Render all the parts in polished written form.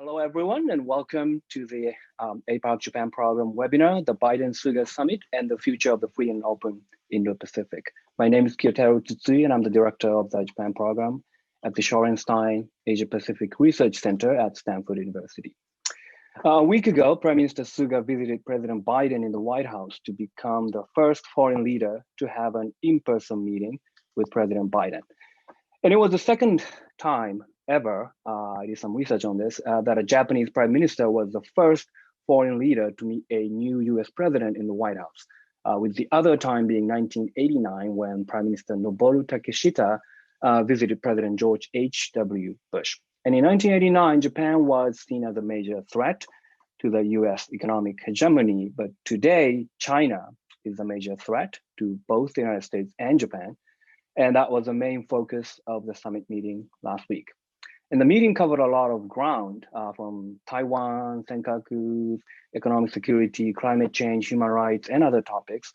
Hello, everyone, and welcome to the APARC Japan Program webinar, the Biden-Suga Summit and the Future of the Free and Open Indo-Pacific. My name is Kiyoteru Tsutsui, and I'm the director of the Japan Program at the Shorenstein Asia Pacific Research Center at Stanford University. A week ago, Prime Minister Suga visited President Biden in the White House to become the first foreign leader to have an in-person meeting with President Biden. And it was the second time ever, I did some research on this, that a Japanese prime minister was the first foreign leader to meet a new US president in the White House, with the other time being 1989 when Prime Minister Noboru Takeshita visited President George H.W. Bush. And in 1989, Japan was seen as a major threat to the US economic hegemony, but today, China is a major threat to both the United States and Japan. And that was the main focus of the summit meeting last week. And the meeting covered a lot of ground from Taiwan, Senkaku, economic security, climate change, human rights, and other topics.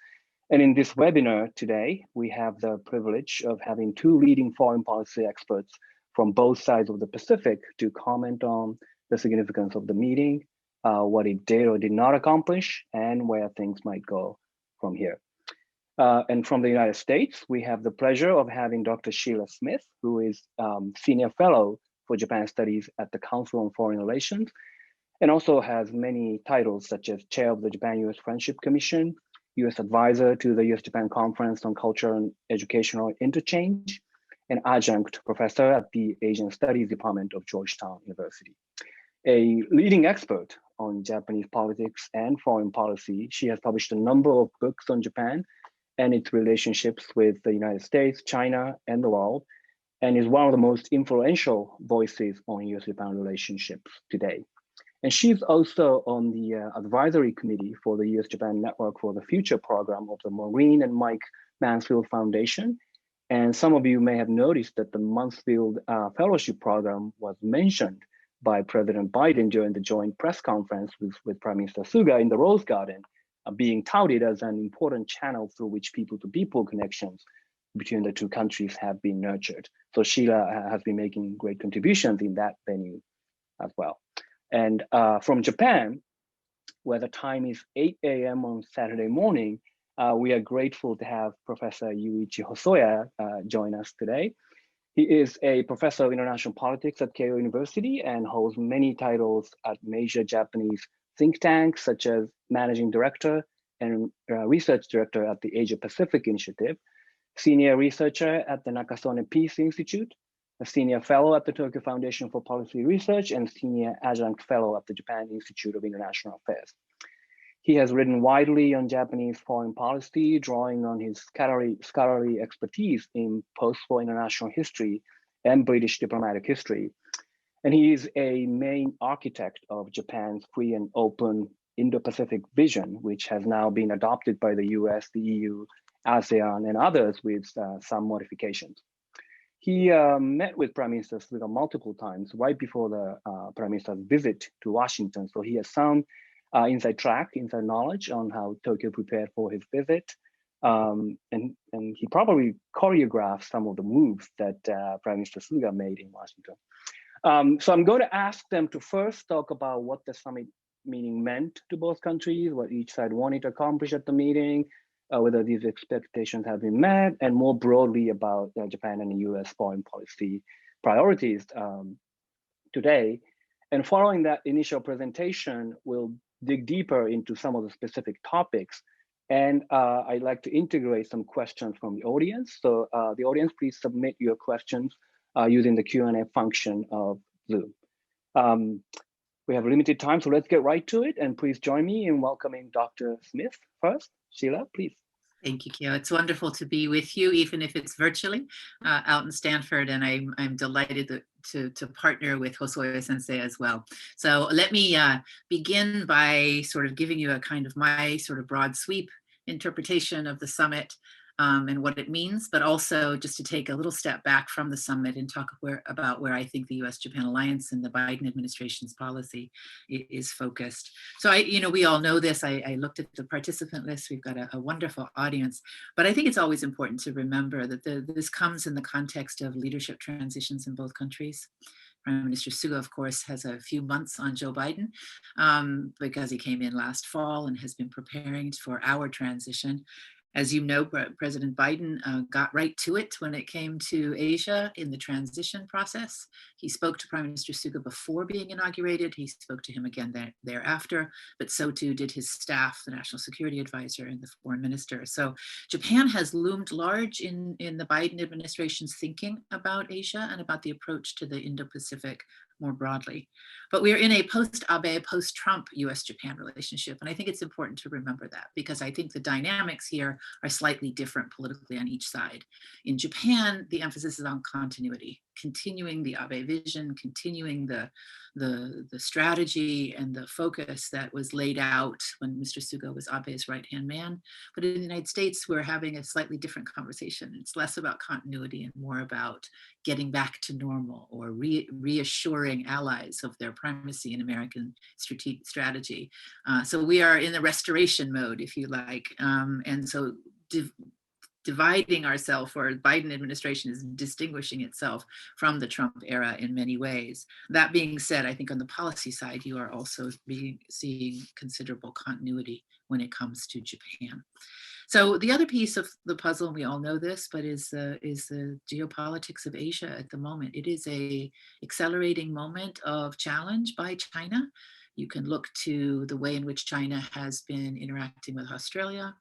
And in this webinar today, we have the privilege of having two leading foreign policy experts from both sides of the Pacific to comment on the significance of the meeting, what it did or did not accomplish, and where things might go from here. And from the United States, we have the pleasure of having Dr. Sheila Smith, who is Senior Fellow for Japan Studies at the Council on Foreign Relations, and also has many titles such as Chair of the Japan-US Friendship Commission, US Advisor to the US-Japan Conference on Culture and Educational Interchange, and Adjunct Professor at the Asian Studies Department of Georgetown University. A leading expert on Japanese politics and foreign policy, she has published a number of books on Japan and its relationships with the United States, China, and the world, and is one of the most influential voices on US-Japan relationships today. And she's also on the advisory committee for the US-Japan Network for the Future program of the Maureen and Mike Mansfield Foundation. And some of you may have noticed that the Mansfield Fellowship Program was mentioned by President Biden during the joint press conference with Prime Minister Suga in the Rose Garden, being touted as an important channel through which people-to-people connections between the two countries have been nurtured. So Sheila has been making great contributions in that venue as well. And from Japan, where the time is 8 a.m. on Saturday morning, we are grateful to have Professor Yuichi Hosoya join us today. He is a professor of international politics at Keio University and holds many titles at major Japanese think tanks, such as Managing Director and Research Director at the Asia Pacific Initiative, Senior Researcher at the Nakasone Peace Institute, a Senior Fellow at the Tokyo Foundation for Policy Research, and Senior Adjunct Fellow at the Japan Institute of International Affairs. He has written widely on Japanese foreign policy, drawing on his scholarly expertise in post-war international history and British diplomatic history. And he is a main architect of Japan's free and open Indo-Pacific vision, which has now been adopted by the US, the EU, ASEAN, and others with some modifications. He met with Prime Minister Suga multiple times right before the Prime Minister's visit to Washington. So he has some inside knowledge on how Tokyo prepared for his visit. And he probably choreographed some of the moves that Prime Minister Suga made in Washington. So I'm going to ask them to first talk about what the summit meeting meant to both countries, what each side wanted to accomplish at the meeting, whether these expectations have been met, and more broadly about Japan and the US foreign policy priorities today. And following that initial presentation, we'll dig deeper into some of the specific topics. And I'd like to integrate some questions from the audience. So the audience, please submit your questions using the Q&A function of Zoom. We have limited time, so let's get right to it. And please join me in welcoming Dr. Smith first. Sheila, please. Thank you, Keio. It's wonderful to be with you, even if it's virtually out in Stanford, and I'm delighted to partner with Hosoya Sensei as well. So let me begin by sort of giving you a kind of my sort of broad sweep interpretation of the summit and what it means, but also just to take a little step back from the summit and talk about where I think the US-Japan alliance and the Biden administration's policy is focused. So we all know this. I looked at the participant list. We've got a wonderful audience, but I think it's always important to remember that this comes in the context of leadership transitions in both countries. Prime Minister Suga, of course, has a few months on Joe Biden because he came in last fall and has been preparing for our transition. As you know, President Biden got right to it when it came to Asia in the transition process. He spoke to Prime Minister Suga before being inaugurated. He spoke to him again thereafter, but so too did his staff, the National Security Advisor and the Foreign Minister. So Japan has loomed large in the Biden administration's thinking about Asia and about the approach to the Indo-Pacific more broadly. But we are in a post-Abe, post-Trump US-Japan relationship. And I think it's important to remember that because I think the dynamics here are slightly different politically on each side. In Japan, the emphasis is on continuity, continuing the Abe vision, continuing the strategy and the focus that was laid out when Mr. Suga was Abe's right-hand man. But in the United States, we're having a slightly different conversation. It's less about continuity and more about getting back to normal or reassuring allies of their primacy in American strategy. So we are in the restoration mode, if you like. And so dividing ourselves, or Biden administration is distinguishing itself from the Trump era in many ways. That being said, I think on the policy side, you are also seeing considerable continuity when it comes to Japan. So the other piece of the puzzle, and we all know this, but is the geopolitics of Asia at the moment. It is a accelerating moment of challenge by China. You can look to the way in which China has been interacting with Australia.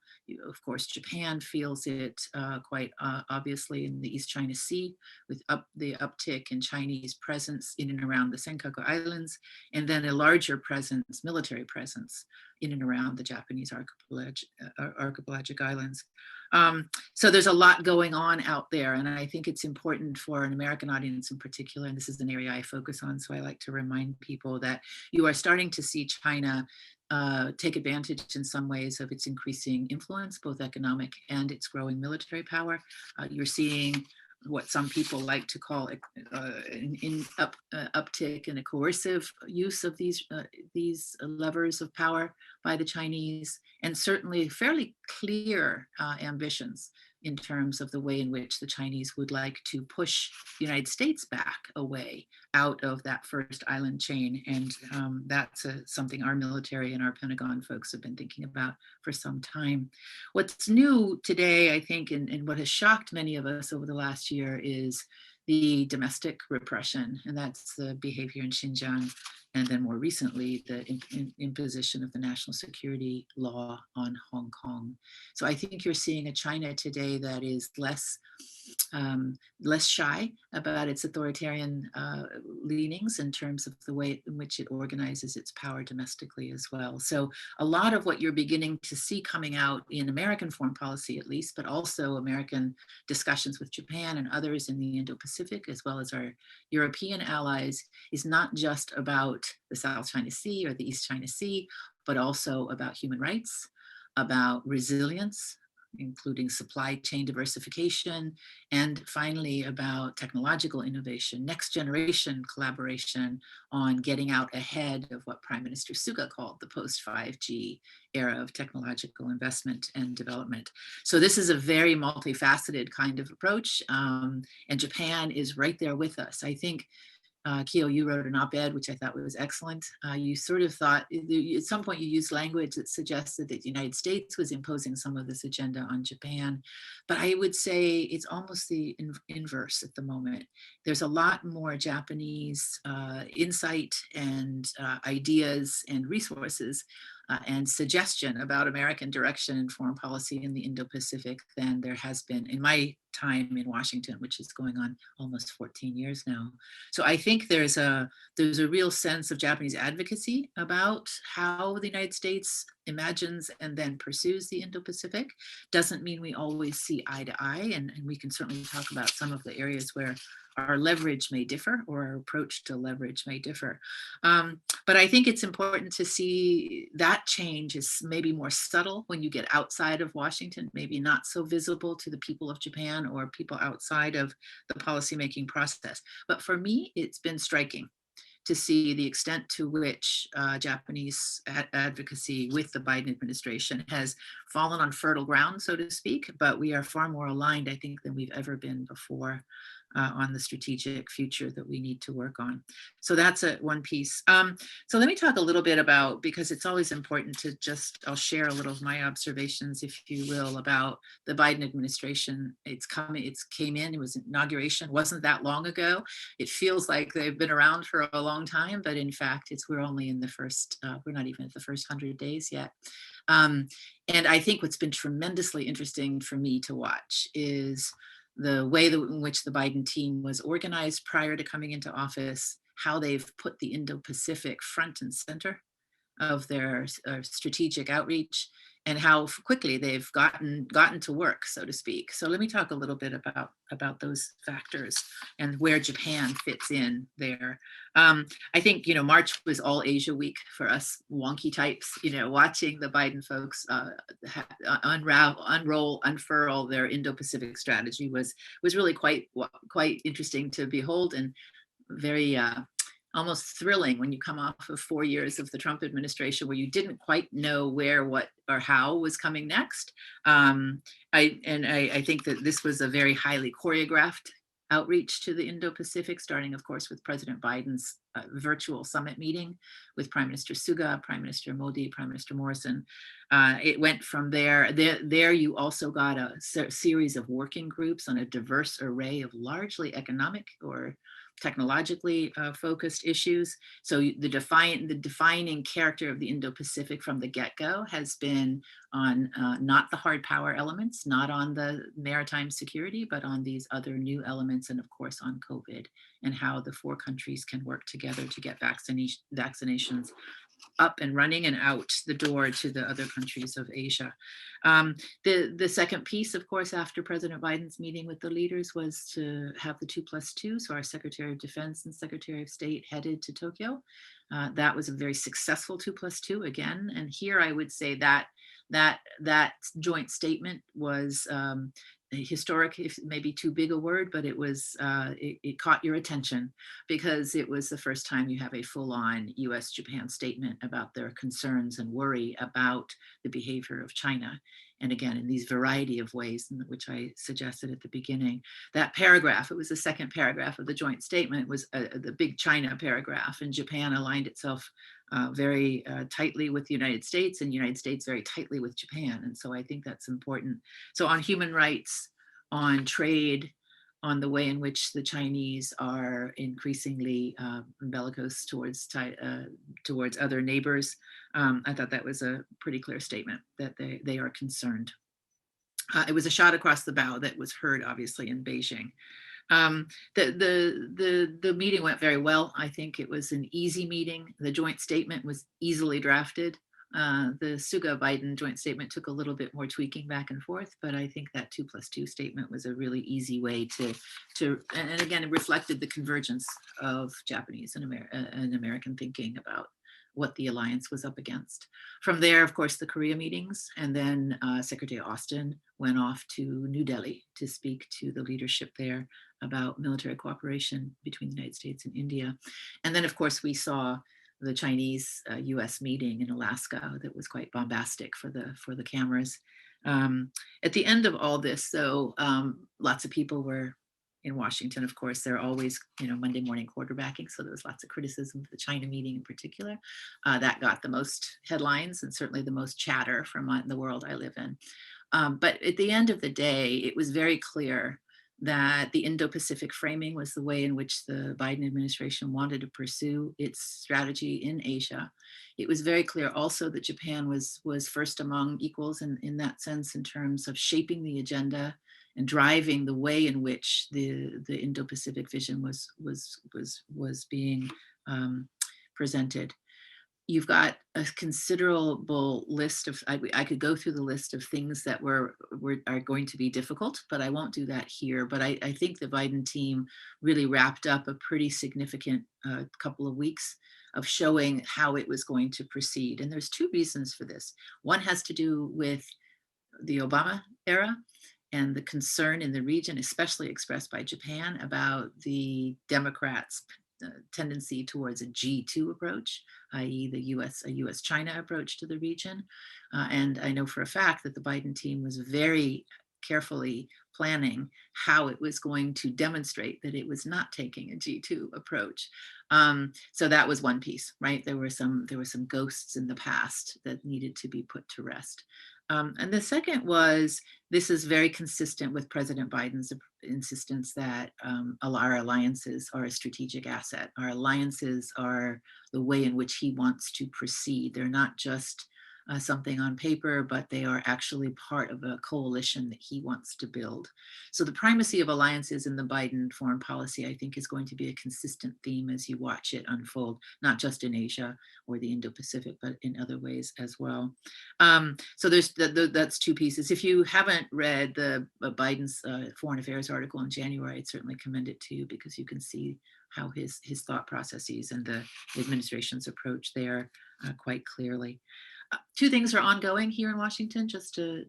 Of course, Japan feels it quite obviously in the East China Sea with the uptick in Chinese presence in and around the Senkaku Islands, and then a larger presence, military presence, in and around the Japanese archipelagic islands. So there's a lot going on out there, and I think it's important for an American audience in particular, and this is an area I focus on, so I like to remind people that you are starting to see China take advantage in some ways of its increasing influence, both economic and its growing military power. You're seeing what some people like to call an uptick in a coercive use of these levers of power by the Chinese, and certainly fairly clear ambitions in terms of the way in which the Chinese would like to push the United States back away out of that first island chain. And that's something our military and our Pentagon folks have been thinking about for some time. What's new today, I think, and what has shocked many of us over the last year is the domestic repression, and that's the behavior in Xinjiang, and then more recently, the imposition of the national security law on Hong Kong. So I think you're seeing a China today that is less shy about its authoritarian leanings in terms of the way in which it organizes its power domestically as well. So a lot of what you're beginning to see coming out in American foreign policy, at least, but also American discussions with Japan and others in the Indo-Pacific, as well as our European allies, is not just about the South China Sea or the East China Sea, but also about human rights, about resilience, including supply chain diversification, and finally about technological innovation, next generation collaboration on getting out ahead of what Prime Minister Suga called the post-5G era of technological investment and development. So this is a very multifaceted kind of approach, and Japan is right there with us. I think Keio, you wrote an op-ed, which I thought was excellent. You sort of thought, at some point you used language that suggested that the United States was imposing some of this agenda on Japan. But I would say it's almost the inverse at the moment. There's a lot more Japanese insight and ideas and resources and suggestion about American direction and foreign policy in the Indo-Pacific than there has been in my time in Washington, which is going on almost 14 years now. So I think there's a real sense of Japanese advocacy about how the United States imagines and then pursues the Indo-Pacific. Doesn't mean we always see eye to eye, and we can certainly talk about some of the areas where our leverage may differ or our approach to leverage may differ. But I think it's important to see that change is maybe more subtle when you get outside of Washington, maybe not so visible to the people of Japan or people outside of the policymaking process. But for me, it's been striking to see the extent to which Japanese advocacy with the Biden administration has fallen on fertile ground, so to speak, but we are far more aligned, I think, than we've ever been before. on the strategic future that we need to work on. So that's one piece. So let me talk a little bit about, because it's always important to just, I'll share a little of my observations, if you will, about the Biden administration. It came in, it was inauguration, wasn't that long ago. It feels like they've been around for a long time, but in fact, we're only in the first, we're not even at the first 100 days yet. And I think what's been tremendously interesting for me to watch is the way in which the Biden team was organized prior to coming into office, how they've put the Indo-Pacific front and center of their strategic outreach, and how quickly they've gotten to work, so to speak. So let me talk a little bit about those factors and where Japan fits in there. I think, March was all Asia week for us wonky types, watching the Biden folks unfurl their Indo-Pacific strategy was really quite interesting to behold, and very almost thrilling when you come off of 4 years of the Trump administration where you didn't quite know where, what, or how was coming next. I think that this was a very highly choreographed outreach to the Indo-Pacific, starting, of course, with President Biden's virtual summit meeting with Prime Minister Suga, Prime Minister Modi, Prime Minister Morrison. It went from there. There you also got a series of working groups on a diverse array of largely economic or technologically focused issues. So the defining character of the Indo-Pacific from the get-go has been on not the hard power elements, not on the maritime security, but on these other new elements, and of course on COVID, and how the 4 countries can work together to get vaccinations up and running and out the door to the other countries of Asia. The second piece, of course, after President Biden's meeting with the leaders was to have the 2+2. So our Secretary of Defense and Secretary of State headed to Tokyo. That was a very successful 2+2 again. And here I would say that joint statement was historic, if maybe too big a word, but it was it caught your attention because it was the first time you have a full-on US-Japan statement about their concerns and worry about the behavior of China. And again, in these variety of ways, in which I suggested at the beginning. That paragraph, it was the second paragraph of the joint statement, was the big China paragraph, and Japan aligned itself very tightly with the United States, and the United States very tightly with Japan. And so I think that's important. So on human rights, on trade, on the way in which the Chinese are increasingly bellicose towards other neighbors, I thought that was a pretty clear statement that they are concerned. It was a shot across the bow that was heard, obviously, in Beijing. The meeting went very well. I think it was an easy meeting. The joint statement was easily drafted. The Suga-Biden joint statement took a little bit more tweaking back and forth, but I think that 2+2 statement was a really easy way and again, it reflected the convergence of Japanese and American thinking about what the alliance was up against. From there, of course, the Korea meetings, and then Secretary Austin went off to New Delhi to speak to the leadership there about military cooperation between the United States and India. And then, of course, we saw the Chinese-US meeting in Alaska that was quite bombastic for the cameras. At the end of all this, though, lots of people were in Washington. Of course, they're always, Monday morning quarterbacking. So there was lots of criticism of the China meeting in particular. That got the most headlines and certainly the most chatter from the world I live in. But at the end of the day, it was very clear that the Indo-Pacific framing was the way in which the Biden administration wanted to pursue its strategy in Asia. It was very clear also that Japan was first among equals in that sense, in terms of shaping the agenda and driving the way in which the Indo-Pacific vision was being presented. You've got a considerable list of, I could go through the list of things that are going to be difficult, but I won't do that here. But I think the Biden team really wrapped up a pretty significant couple of weeks of showing how it was going to proceed. And there's 2 reasons for this. One has to do with the Obama era and the concern in the region, especially expressed by Japan, about the Democrats' tendency towards a G2 approach, i.e. a US-China approach to the region. And I know for a fact that the Biden team was very carefully planning how it was going to demonstrate that it was not taking a G2 approach. So that was one piece, right? There were some ghosts in the past that needed to be put to rest. And the second was, this is very consistent with President Biden's insistence that our alliances are a strategic asset. Our alliances are the way in which he wants to proceed. They're not just something on paper, but they are actually part of a coalition that he wants to build. So the primacy of alliances in the Biden foreign policy, I think, is going to be a consistent theme as you watch it unfold, not just in Asia or the Indo-Pacific, but in other ways as well. So there's that's two pieces. If you haven't read the Biden's foreign affairs article in January, I'd certainly commend it to you, because you can see how his thought processes and the administration's approach there quite clearly. Two things are ongoing here in Washington, just to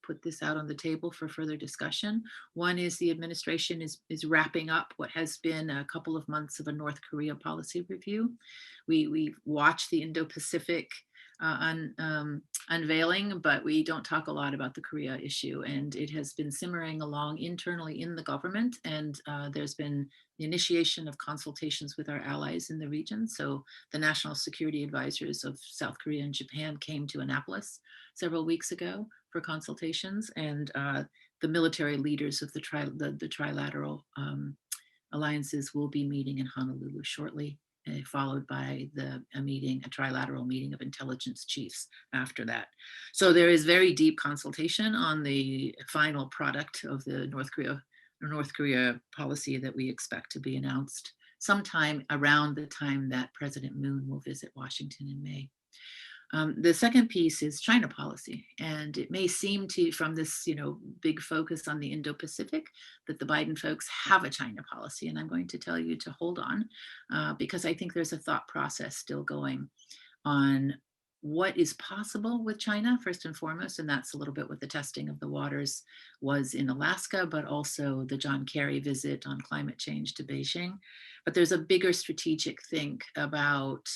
put this out on the table for further discussion. One is the administration is wrapping up what has been a couple of months of a North Korea policy review. We watched the Indo-Pacific unveiling, but we don't talk a lot about the Korea issue, and it has been simmering along internally in the government, and there's been the initiation of consultations with our allies in the region. So the national security advisors of South Korea and Japan came to Annapolis several weeks ago for consultations, and the military leaders of the trilateral alliances will be meeting in Honolulu shortly, followed by a trilateral meeting of intelligence chiefs after that. So there is very deep consultation on the final product of the North Korea policy that we expect to be announced sometime around the time that President Moon will visit Washington in May. The second piece is China policy, and it may seem to, from this big focus on the Indo-Pacific, that the Biden folks have a China policy, and I'm going to tell you to hold on, because I think there's a thought process still going on what is possible with China, first and foremost, and that's a little bit what the testing of the waters was in Alaska, but also the John Kerry visit on climate change to Beijing. But there's a bigger strategic think about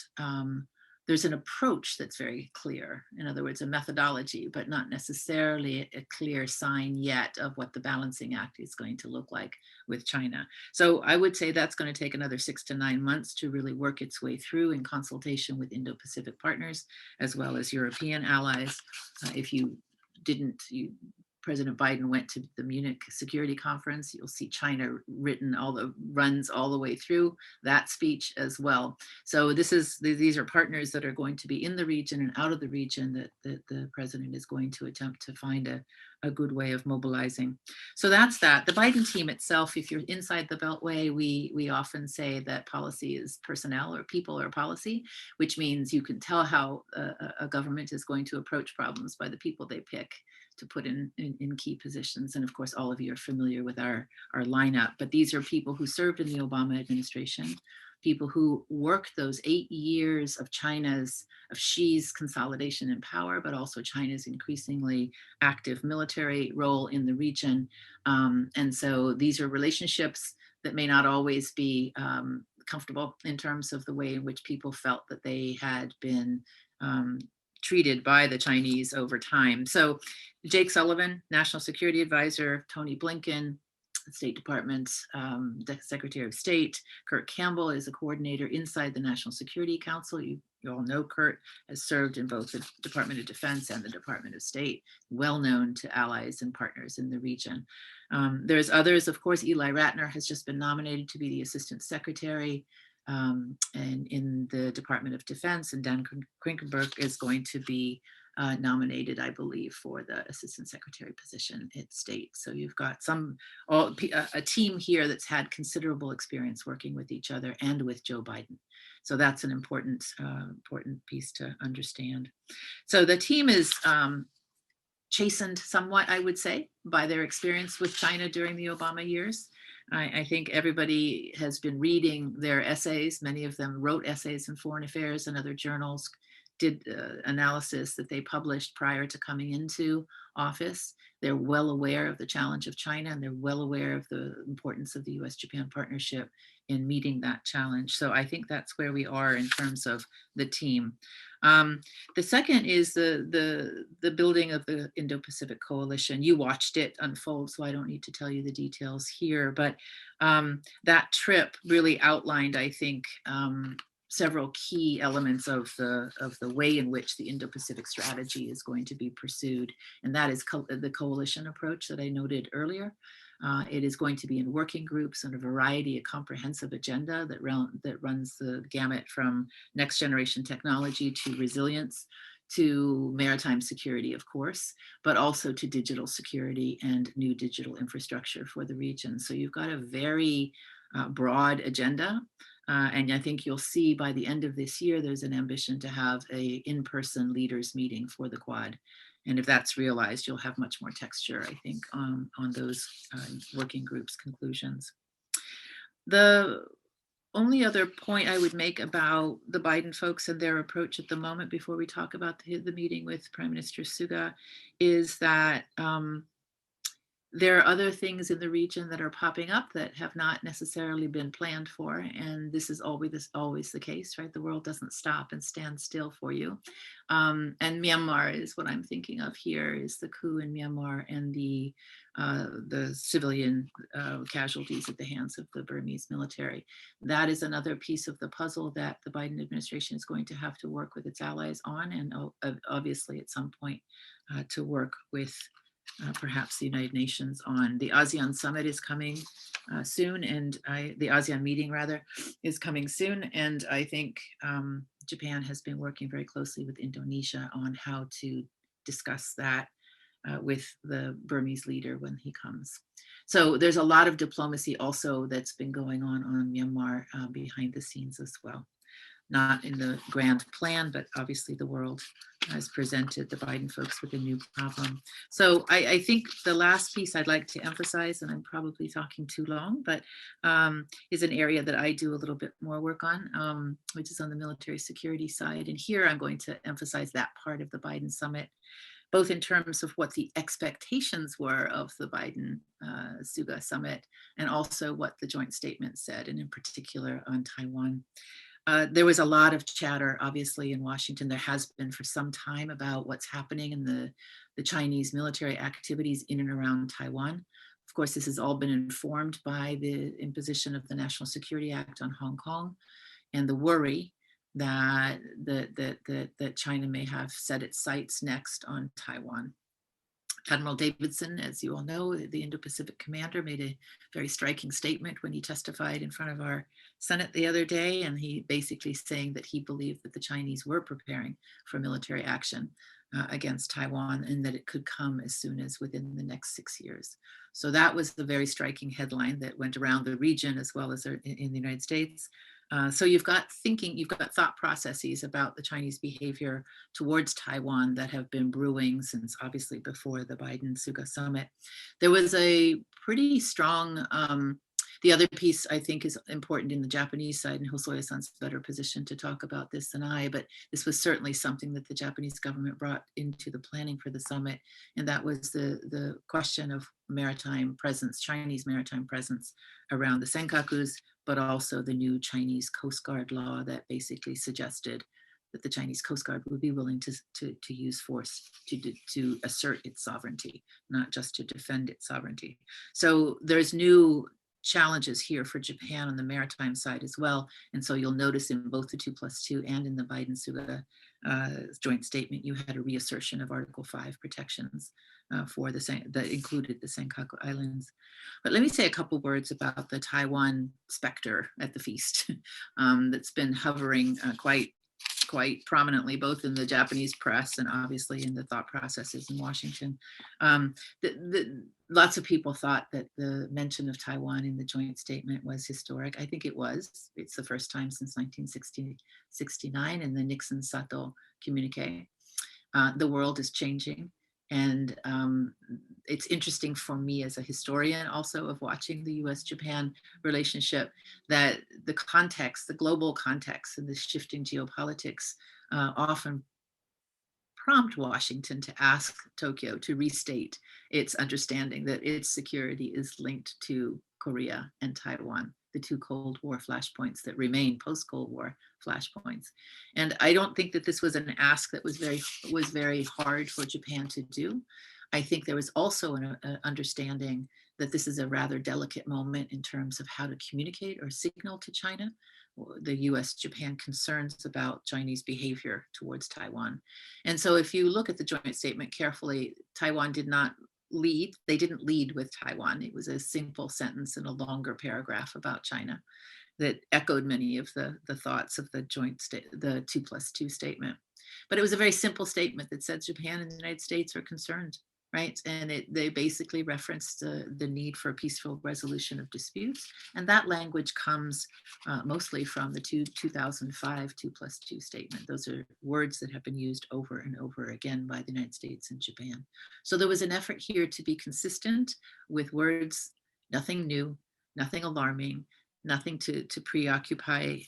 there's an approach that's very clear. In other words, a methodology, but not necessarily a clear sign yet of what the balancing act is going to look like with China. So I would say that's going to take another 6 to 9 months to really work its way through in consultation with Indo-Pacific partners, as well as European allies. If you didn't, President Biden went to the Munich Security Conference. You'll see China written runs all the way through that speech as well. So these are partners that are going to be in the region and out of the region that the president is going to attempt to find a good way of mobilizing. So that's that. The Biden team itself, if you're inside the Beltway, we often say that policy is personnel, or people or policy, which means you can tell how a government is going to approach problems by the people they pick to put in key positions. And of course, all of you are familiar with our lineup, but these are people who served in the Obama administration, people who worked those 8 years of Xi's consolidation in power, but also China's increasingly active military role in the region. And so these are relationships that may not always be comfortable in terms of the way in which people felt that they had been treated by the Chinese over time. So Jake Sullivan, National Security Advisor, Tony Blinken, State Department, the Secretary of State, Kurt Campbell is a coordinator inside the National Security Council. You all know Kurt has served in both the Department of Defense and the Department of State, well known to allies and partners in the region. There's others, of course. Eli Ratner has just been nominated to be the Assistant Secretary and in the Department of Defense, and Dan Krinkenberg is going to be nominated, I believe, for the Assistant Secretary position at State. So you've got a team here that's had considerable experience working with each other and with Joe Biden. So that's an important piece to understand. So the team is chastened somewhat, I would say, by their experience with China during the Obama years. I think everybody has been reading their essays. Many of them wrote essays in Foreign Affairs and other journals, did analysis that they published prior to coming into office. They're well aware of the challenge of China, and they're well aware of the importance of the US-Japan partnership in meeting that challenge. So I think that's where we are in terms of the team. The second is the building of the Indo-Pacific Coalition. You watched it unfold, so I don't need to tell you the details here, but that trip really outlined, I think, several key elements of the way in which the Indo-Pacific strategy is going to be pursued. And that is the coalition approach that I noted earlier. It is going to be in working groups and a variety, a comprehensive agenda that runs the gamut from next generation technology to resilience, to maritime security, of course, but also to digital security and new digital infrastructure for the region. So you've got a very broad agenda. And I think you'll see by the end of this year, there's an ambition to have a in-person leaders meeting for the Quad. And if that's realized, you'll have much more texture, I think, on those working groups' conclusions. The only other point I would make about the Biden folks and their approach at the moment before we talk about the meeting with Prime Minister Suga is that there are other things in the region that are popping up that have not necessarily been planned for. And this is always the case, right? The world doesn't stop and stand still for you. And Myanmar is what I'm thinking of here, is the coup in Myanmar and the civilian casualties at the hands of the Burmese military. That is another piece of the puzzle that the Biden administration is going to have to work with its allies on, and obviously at some point to work with perhaps the United Nations on. The ASEAN summit is coming soon, and the ASEAN meeting rather is coming soon. And I think Japan has been working very closely with Indonesia on how to discuss that with the Burmese leader when he comes. So there's a lot of diplomacy also that's been going on Myanmar behind the scenes as well. Not in the grand plan, but obviously the world has presented the Biden folks with a new problem. So I think the last piece I'd like to emphasize, and I'm probably talking too long, but is an area that I do a little bit more work on, which is on the military security side. And here I'm going to emphasize that part of the Biden summit, both in terms of what the expectations were of the Biden-Suga summit, and also what the joint statement said, and in particular on Taiwan. There was a lot of chatter, obviously, in Washington. There has been for some time about what's happening in the Chinese military activities in and around Taiwan. Of course, this has all been informed by the imposition of the National Security Act on Hong Kong and the worry that China may have set its sights next on Taiwan. Admiral Davidson, as you all know, the Indo-Pacific commander, made a very striking statement when he testified in front of our Senate the other day, and he basically saying that he believed that the Chinese were preparing for military action against Taiwan, and that it could come as soon as within the next 6 years. So that was the very striking headline that went around the region as well as in the United States. So you've got thought processes about the Chinese behavior towards Taiwan that have been brewing since obviously before the Biden-Suga summit. There was a pretty strong, the other piece I think is important in the Japanese side, and Hosoya-san's better position to talk about this than I, but this was certainly something that the Japanese government brought into the planning for the summit, and that was the question of maritime presence, Chinese maritime presence around the Senkakus, but also the new Chinese Coast Guard law that basically suggested that the Chinese Coast Guard would be willing to use force to assert its sovereignty, not just to defend its sovereignty. So there's new challenges here for Japan on the maritime side as well. And so you'll notice in both the 2+2 and in the Biden-Suga joint statement, you had a reassertion of Article 5 protections for that included the Senkaku Islands. But let me say a couple words about the Taiwan specter at the feast that's been hovering quite prominently, both in the Japanese press and obviously in the thought processes in Washington. Lots of people thought that the mention of Taiwan in the joint statement was historic. I think it was. It's the first time since 1969 in the Nixon-Sato communique. The world is changing. And it's interesting for me as a historian also of watching the US-Japan relationship that the context, the global context and the shifting geopolitics often prompt Washington to ask Tokyo to restate its understanding that its security is linked to Korea and Taiwan. the two Cold War flashpoints that remain post-Cold War flashpoints. And I don't think that this was an ask that was very hard for Japan to do. I think there was also an understanding that this is a rather delicate moment in terms of how to communicate or signal to China the US-Japan concerns about Chinese behavior towards Taiwan. And so if you look at the joint statement carefully, Taiwan did not lead. They didn't lead with Taiwan. It was a simple sentence in a longer paragraph about China that echoed many of the thoughts of the the 2+2 statement. But it was a very simple statement that said Japan and the United States are concerned, right? And they basically referenced the need for a peaceful resolution of disputes. And that language comes mostly from the 2005 2+2 statement. Those are words that have been used over and over again by the United States and Japan. So there was an effort here to be consistent with words, nothing new, nothing alarming, nothing to preoccupy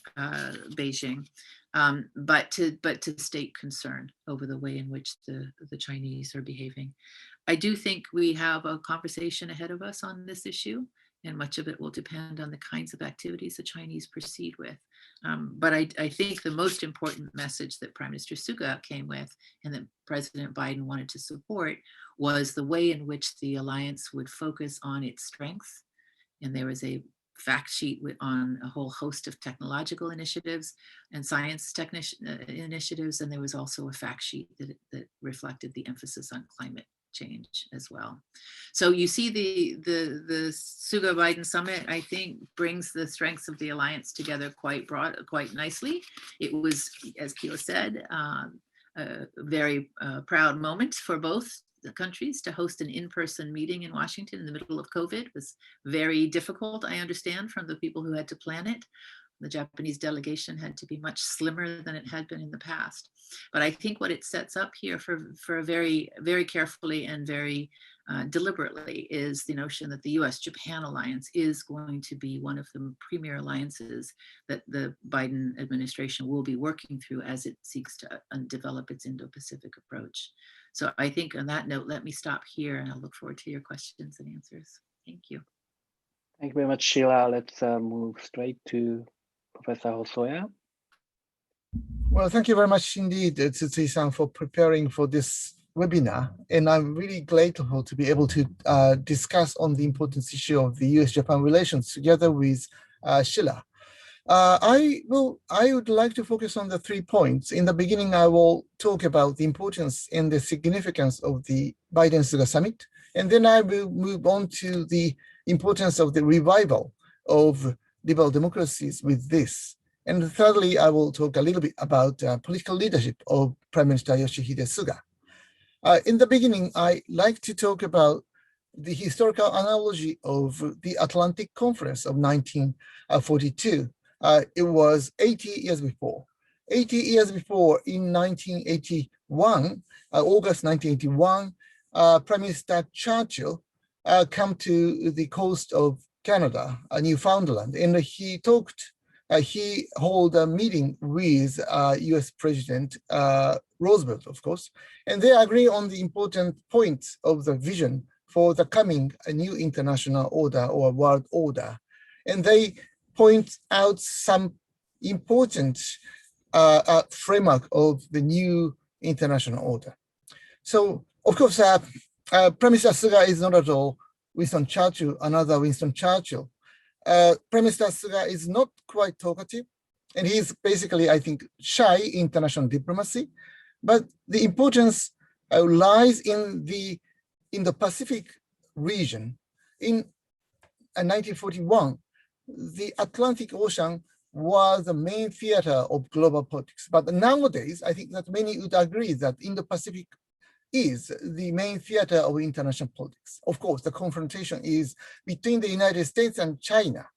Beijing, but to state concern over the way in which the Chinese are behaving. I do think we have a conversation ahead of us on this issue, and much of it will depend on the kinds of activities the Chinese proceed with. But I think the most important message that Prime Minister Suga came with and that President Biden wanted to support was the way in which the alliance would focus on its strengths. And there was a fact sheet on a whole host of technological initiatives and science initiatives. And there was also a fact sheet that reflected the emphasis on climate change as well. So you see the Suga-Biden summit, I think, brings the strengths of the alliance together quite nicely. It was, as Keio said, a very proud moment for both the countries to host an in-person meeting in Washington in the middle of COVID. It was very difficult, I understand, from the people who had to plan it. The Japanese delegation had to be much slimmer than it had been in the past. But I think what it sets up here for a very, very carefully and very deliberately is the notion that the US-Japan alliance is going to be one of the premier alliances that the Biden administration will be working through as it seeks to develop its Indo-Pacific approach. So I think on that note, let me stop here and I'll look forward to your questions and answers. Thank you. Thank you very much, Sheila. Let's move straight to Professor Hosoya. Well, thank you very much indeed, Tsutsui-san, for preparing for this webinar. And I'm really grateful to be able to discuss on the important issue of the US-Japan relations together with Sheila. I would like to focus on the 3 points. In the beginning, I will talk about the importance and the significance of the Biden-Suga summit. And then I will move on to the importance of the revival of liberal democracies with this. And thirdly, I will talk a little bit about political leadership of Prime Minister Yoshihide Suga. In the beginning, I like to talk about the historical analogy of the Atlantic Conference of 1942. It was 80 years before. 80 years before, in 1981, August 1981, Prime Minister Churchill came to the coast of Canada, Newfoundland, and he held a meeting with US President Roosevelt, of course, and they agree on the important points of the vision for the coming new international order or world order. And they point out some important framework of the new international order. So, of course, Prime Minister Suga is not at all Winston Churchill, another Winston Churchill. Prime Minister Suga is not quite talkative, and he's basically, I think, shy in international diplomacy. But the importance lies in the Pacific region. In 1941, the Atlantic Ocean was the main theater of global politics. But nowadays, I think that many would agree that Indo-Pacific is the main theater of international politics. Of course, the confrontation is between the United States and China.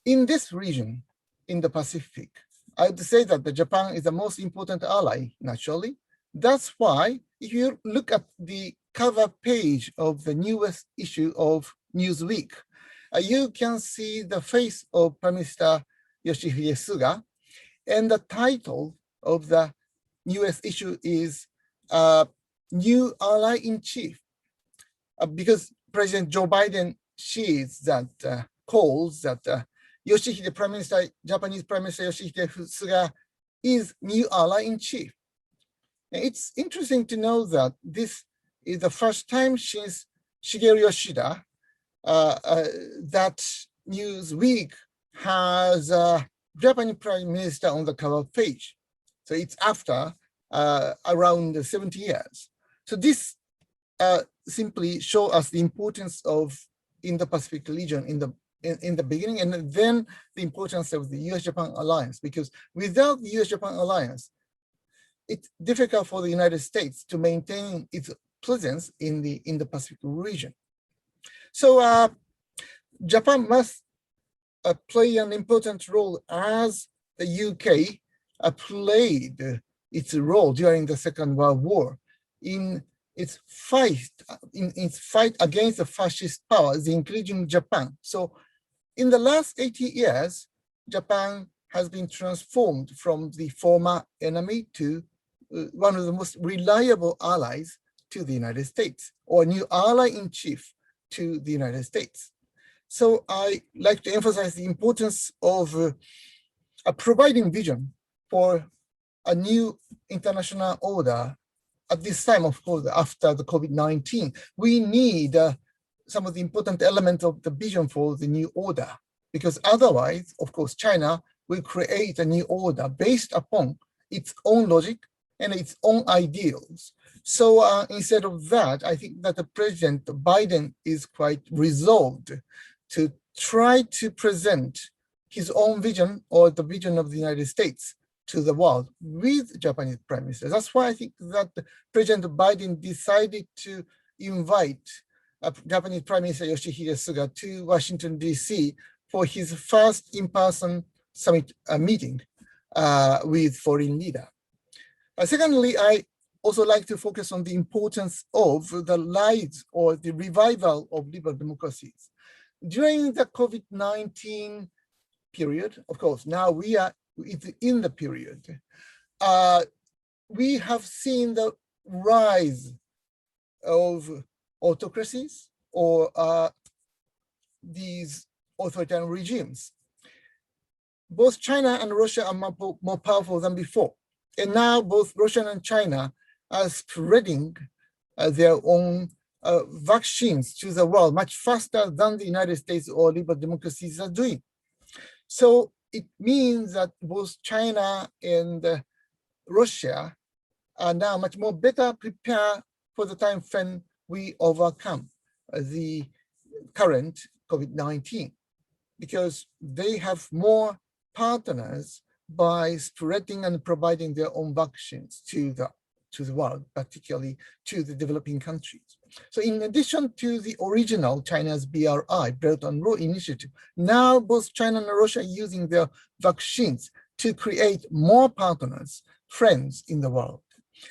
In this region, in the Pacific, I would say that Japan is the most important ally, naturally. That's why, if you look at the cover page of the newest issue of Newsweek, you can see the face of Prime Minister Yoshihide Suga, and the title of the newest issue is New Ally in Chief, because President Joe Biden calls that Japanese Prime Minister Yoshihide Suga is new ally in chief. And it's interesting to know that this is the first time since Shigeru Yoshida that Newsweek has a Japanese Prime Minister on the cover page. So it's after around 70 years. So this simply shows us the importance of Indo-Pacific region in the beginning, and then the importance of the US-Japan alliance, because without the US-Japan alliance, it's difficult for the United States to maintain its presence in the Indo-Pacific region. So Japan must play an important role as the UK played its role during the Second World War in its fight against the fascist powers, including Japan. So in the last 80 years, Japan has been transformed from the former enemy to one of the most reliable allies to the United States, or new ally in chief to the United States. So I like to emphasize the importance of providing vision for a new international order at this time, of course, after the COVID-19. We need some of the important elements of the vision for the new order, because otherwise, of course, China will create a new order based upon its own logic and its own ideals. So instead of that, I think that the President Biden is quite resolved to try to present his own vision, or the vision of the United States, to the world with Japanese Prime Minister. That's why I think that President Biden decided to invite Japanese Prime Minister Yoshihide Suga to Washington, D.C. for his first in-person summit meeting with foreign leader. Secondly, I also like to focus on the importance of the rise or the revival of liberal democracies. During the COVID-19 period, of course, now we are in the period, we have seen the rise of autocracies or these authoritarian regimes. Both China and Russia are more powerful than before. And now both Russia and China are spreading their own vaccines to the world much faster than the United States or liberal democracies are doing. So it means that both China and Russia are now much more better prepared for the time when we overcome the current COVID-19, because they have more partners by spreading and providing their own vaccines to the world, particularly to the developing countries. So in addition to the original China's BRI, Belt and Road Initiative, now both China and Russia are using their vaccines to create more partners, friends in the world.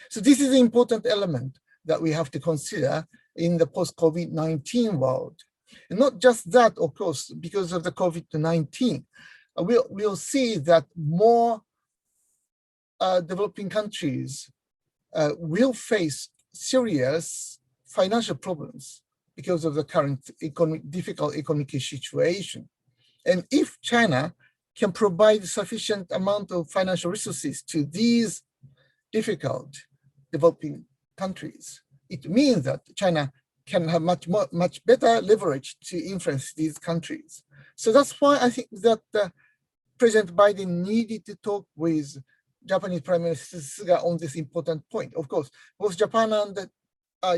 So this is an important element that we have to consider in the post-COVID-19 world. And not just that, of course, because of the COVID-19, we'll see that more developing countries will face serious financial problems because of the current difficult economic situation. And if China can provide sufficient amount of financial resources to these difficult developing countries, it means that China can have much better leverage to influence these countries. So that's why I think that President Biden needed to talk with Japanese Prime Minister Suga on this important point. Of course, both Japan and the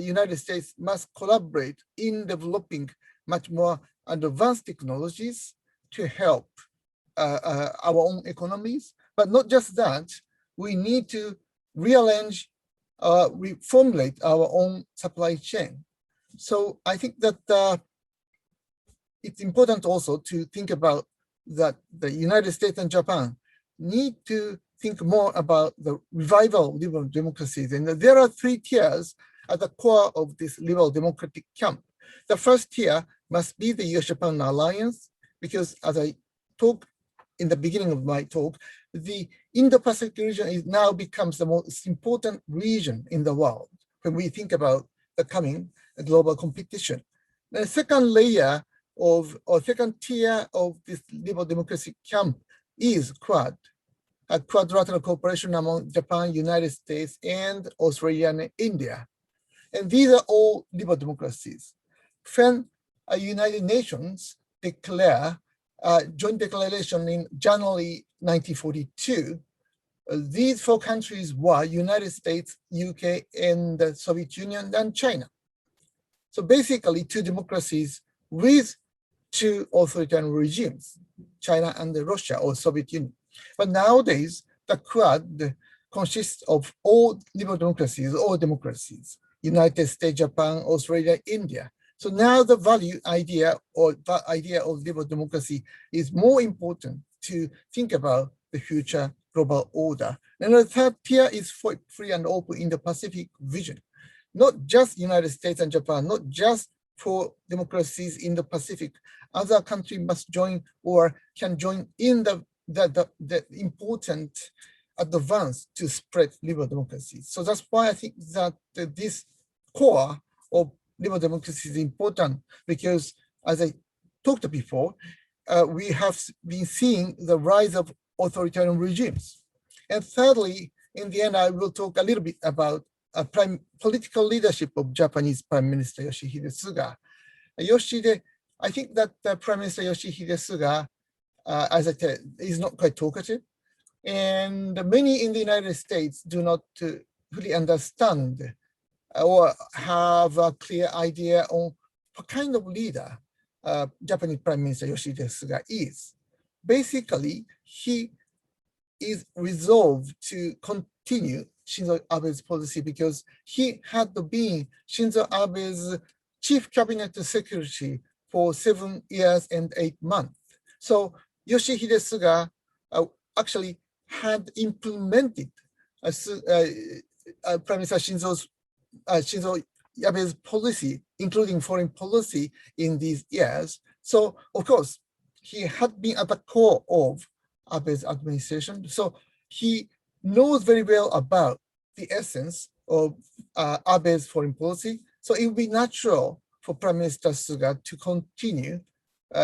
United States must collaborate in developing much more advanced technologies to help our own economies. But not just that, we need to rearrange, reformulate our own supply chain. So I think that it's important also to think about that the United States and Japan need to think more about the revival of liberal democracies. And there are three tiers at the core of this liberal democratic camp. The first tier must be the US-Japan alliance, because as I talked in the beginning of my talk, the Indo-Pacific region now becomes the most important region in the world when we think about the coming global competition. The second layer of, or second tier of this liberal democracy camp is Quad, a quadrilateral cooperation among Japan, United States, and Australia and India. And these are all liberal democracies. When United Nations declare a joint declaration in January 1942, these four countries were United States, UK, and the Soviet Union and China. So basically two democracies with two authoritarian regimes, China and Russia or Soviet Union. But nowadays, the Quad consists of all liberal democracies, United States, Japan, Australia, India. So now the value idea or the idea of liberal democracy is more important to think about the future global order. And the third tier is free and open Indo-Pacific vision. Not just United States and Japan, not just for democracies in the Pacific, other countries must join or can join in the important advance to spread liberal democracy. So that's why I think that this core of liberal democracy is important, because as I talked before, we have been seeing the rise of authoritarian regimes. And thirdly, in the end, I will talk a little bit about political leadership of Japanese Prime Minister Yoshihide Suga. I think that Prime Minister Yoshihide Suga, as I said, is not quite talkative. And many in the United States do not fully understand or have a clear idea on what kind of leader Japanese Prime Minister Yoshihide Suga is. Basically, he is resolved to continue Shinzo Abe's policy because he had been Shinzo Abe's chief cabinet secretary for 7 years and 8 months. So Yoshihide Suga actually had implemented Prime Minister Shinzo Abe's policy, including foreign policy in these years. So of course, he had been at the core of Abe's administration. So he knows very well about the essence of Abe's foreign policy. So it would be natural for Prime Minister Suga to continue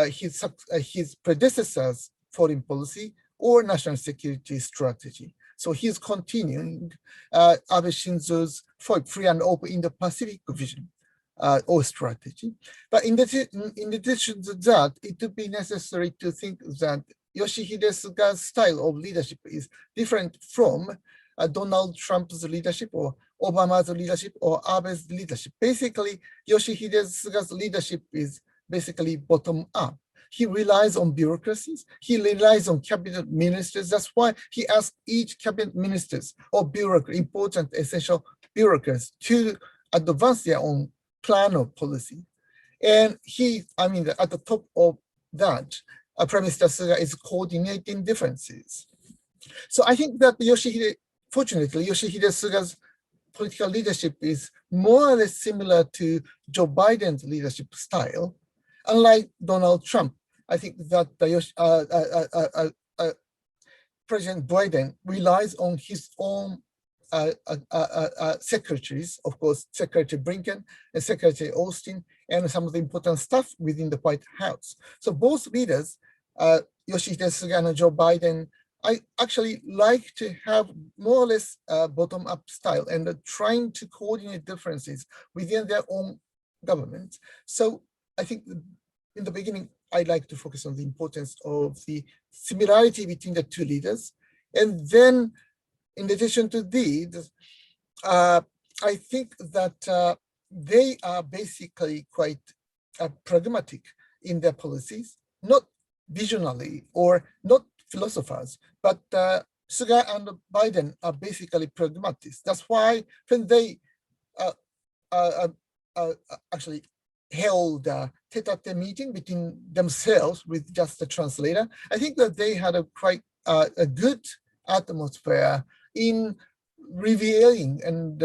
his predecessor's foreign policy or national security strategy. So he's continuing Abe Shinzo's free and open Indo-Pacific vision or strategy. But in addition to that, it would be necessary to think that Yoshihide Suga's style of leadership is different from Donald Trump's leadership or Obama's leadership or Abe's leadership. Basically, Yoshihide Suga's leadership is basically bottom up. He relies on bureaucracies. He relies on cabinet ministers. That's why he asked each cabinet ministers or important essential bureaucrats to advance their own plan of policy. And at the top of that, Prime Minister Suga is coordinating differences. So I think that fortunately, Yoshihide Suga's political leadership is more or less similar to Joe Biden's leadership style. Unlike Donald Trump, I think that President Biden relies on his own secretaries, of course, Secretary Blinken and Secretary Austin, and some of the important staff within the White House. So both leaders, Yoshihide Suga and Joe Biden, I actually like to have more or less bottom-up style and trying to coordinate differences within their own government. So I think in the beginning, I'd like to focus on the importance of the similarity between the two leaders. And then in addition to these, I think that they are basically quite pragmatic in their policies, not visionary or not philosophers, but Suga and Biden are basically pragmatists. That's why when they actually held a tete-a-tete meeting between themselves with just the translator, I think that they had a quite a good atmosphere in revealing and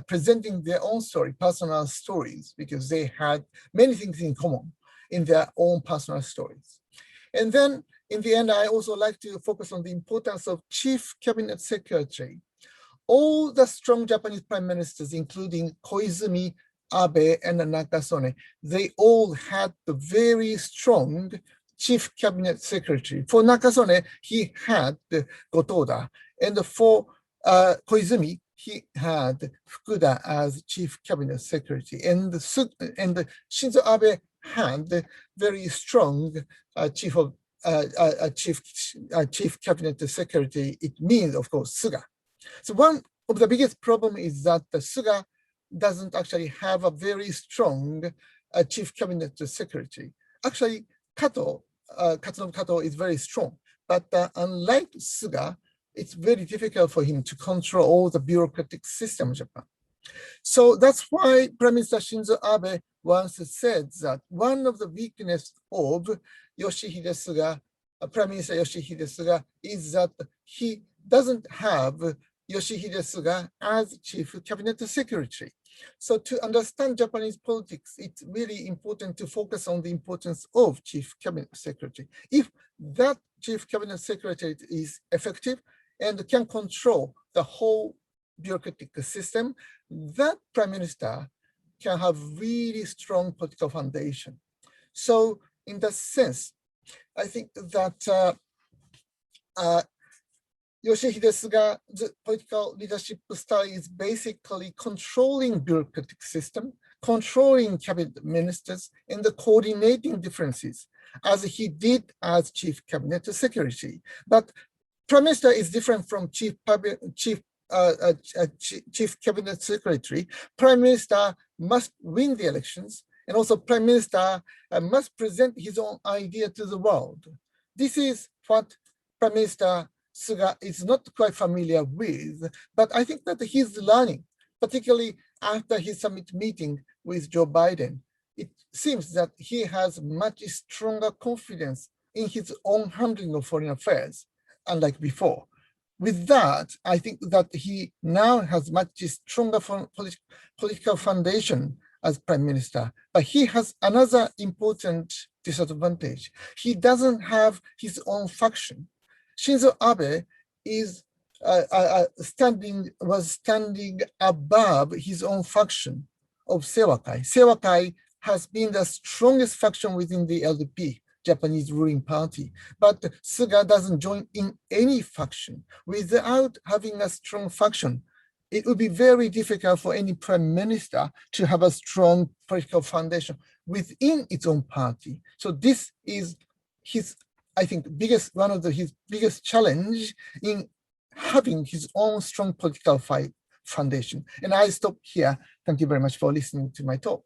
presenting their own story, personal stories, because they had many things in common in their own personal stories. And then in the end, I also like to focus on the importance of chief cabinet secretary. All the strong Japanese prime ministers, including Koizumi, Abe and Nakasone, they all had the very strong chief cabinet secretary. For Nakasone, he had Gotoda, and for Koizumi, he had Fukuda as chief cabinet secretary, and Shinzo Abe had very strong chief cabinet secretary. It means, of course, Suga. So one of the biggest problem is that the Suga doesn't actually have a very strong chief cabinet secretary. Actually, Katsunobu Kato is very strong, but unlike Suga, it's very difficult for him to control all the bureaucratic system of Japan. So that's why Prime Minister Shinzo Abe once said that one of the weaknesses of Yoshihide Suga, Prime Minister Yoshihide Suga, is that he doesn't have Yoshihide Suga as chief cabinet secretary. So to understand Japanese politics, it's really important to focus on the importance of chief cabinet secretary. If that chief cabinet secretary is effective and can control the whole bureaucratic system, that prime minister can have really strong political foundation. So in that sense, I think that Yoshihide Suga's political leadership style is basically controlling bureaucratic system, controlling cabinet ministers, and coordinating differences, as he did as chief cabinet secretary. But prime minister is different from chief cabinet secretary. Prime minister must win the elections, and also prime minister must present his own idea to the world. This is what Prime Minister Suga is not quite familiar with, but I think that he's learning, particularly after his summit meeting with Joe Biden. It seems that he has much stronger confidence in his own handling of foreign affairs, unlike before. With that, I think that he now has much stronger political foundation as prime minister, but he has another important disadvantage. He doesn't have his own faction. Shinzo Abe is standing above his own faction of Seiwakai. Seiwakai has been the strongest faction within the LDP, Japanese ruling party, but Suga doesn't join in any faction. Without having a strong faction, it would be very difficult for any prime minister to have a strong political foundation within its own party. So this is his, I think, one of his biggest challenge in having his own strong political foundation. And I stop here. Thank you very much for listening to my talk.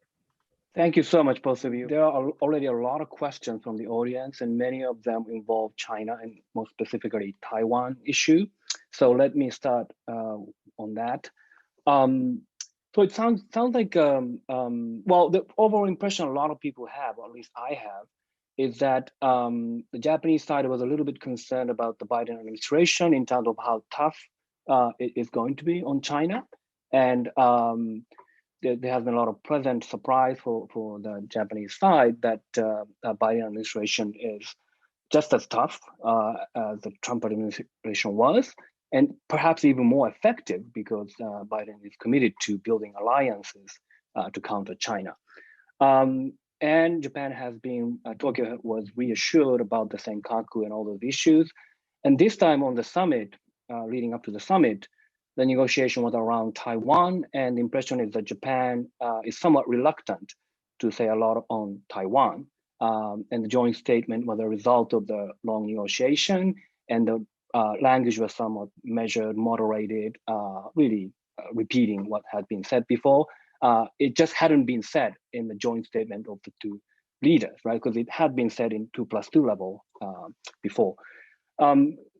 Thank you so much, both of you. There are already a lot of questions from the audience, and many of them involve China and more specifically Taiwan issue. So let me start on that. So it sounds like, well, the overall impression a lot of people have, or at least I have, is that the Japanese side was a little bit concerned about the Biden administration in terms of how tough it is going to be on China. And there has been a lot of pleasant surprise for the Japanese side that the Biden administration is just as tough as the Trump administration was, and perhaps even more effective because Biden is committed to building alliances to counter China. And Japan has been, Tokyo was reassured about the Senkaku and all those issues. And this time on the summit, leading up to the summit, the negotiation was around Taiwan, and the impression is that Japan is somewhat reluctant to say a lot on Taiwan. And the joint statement was a result of the long negotiation, and the language was somewhat measured, moderated, really repeating what had been said before. It just hadn't been said in the joint statement of the two leaders, right? Because it had been said in 2+2 level before.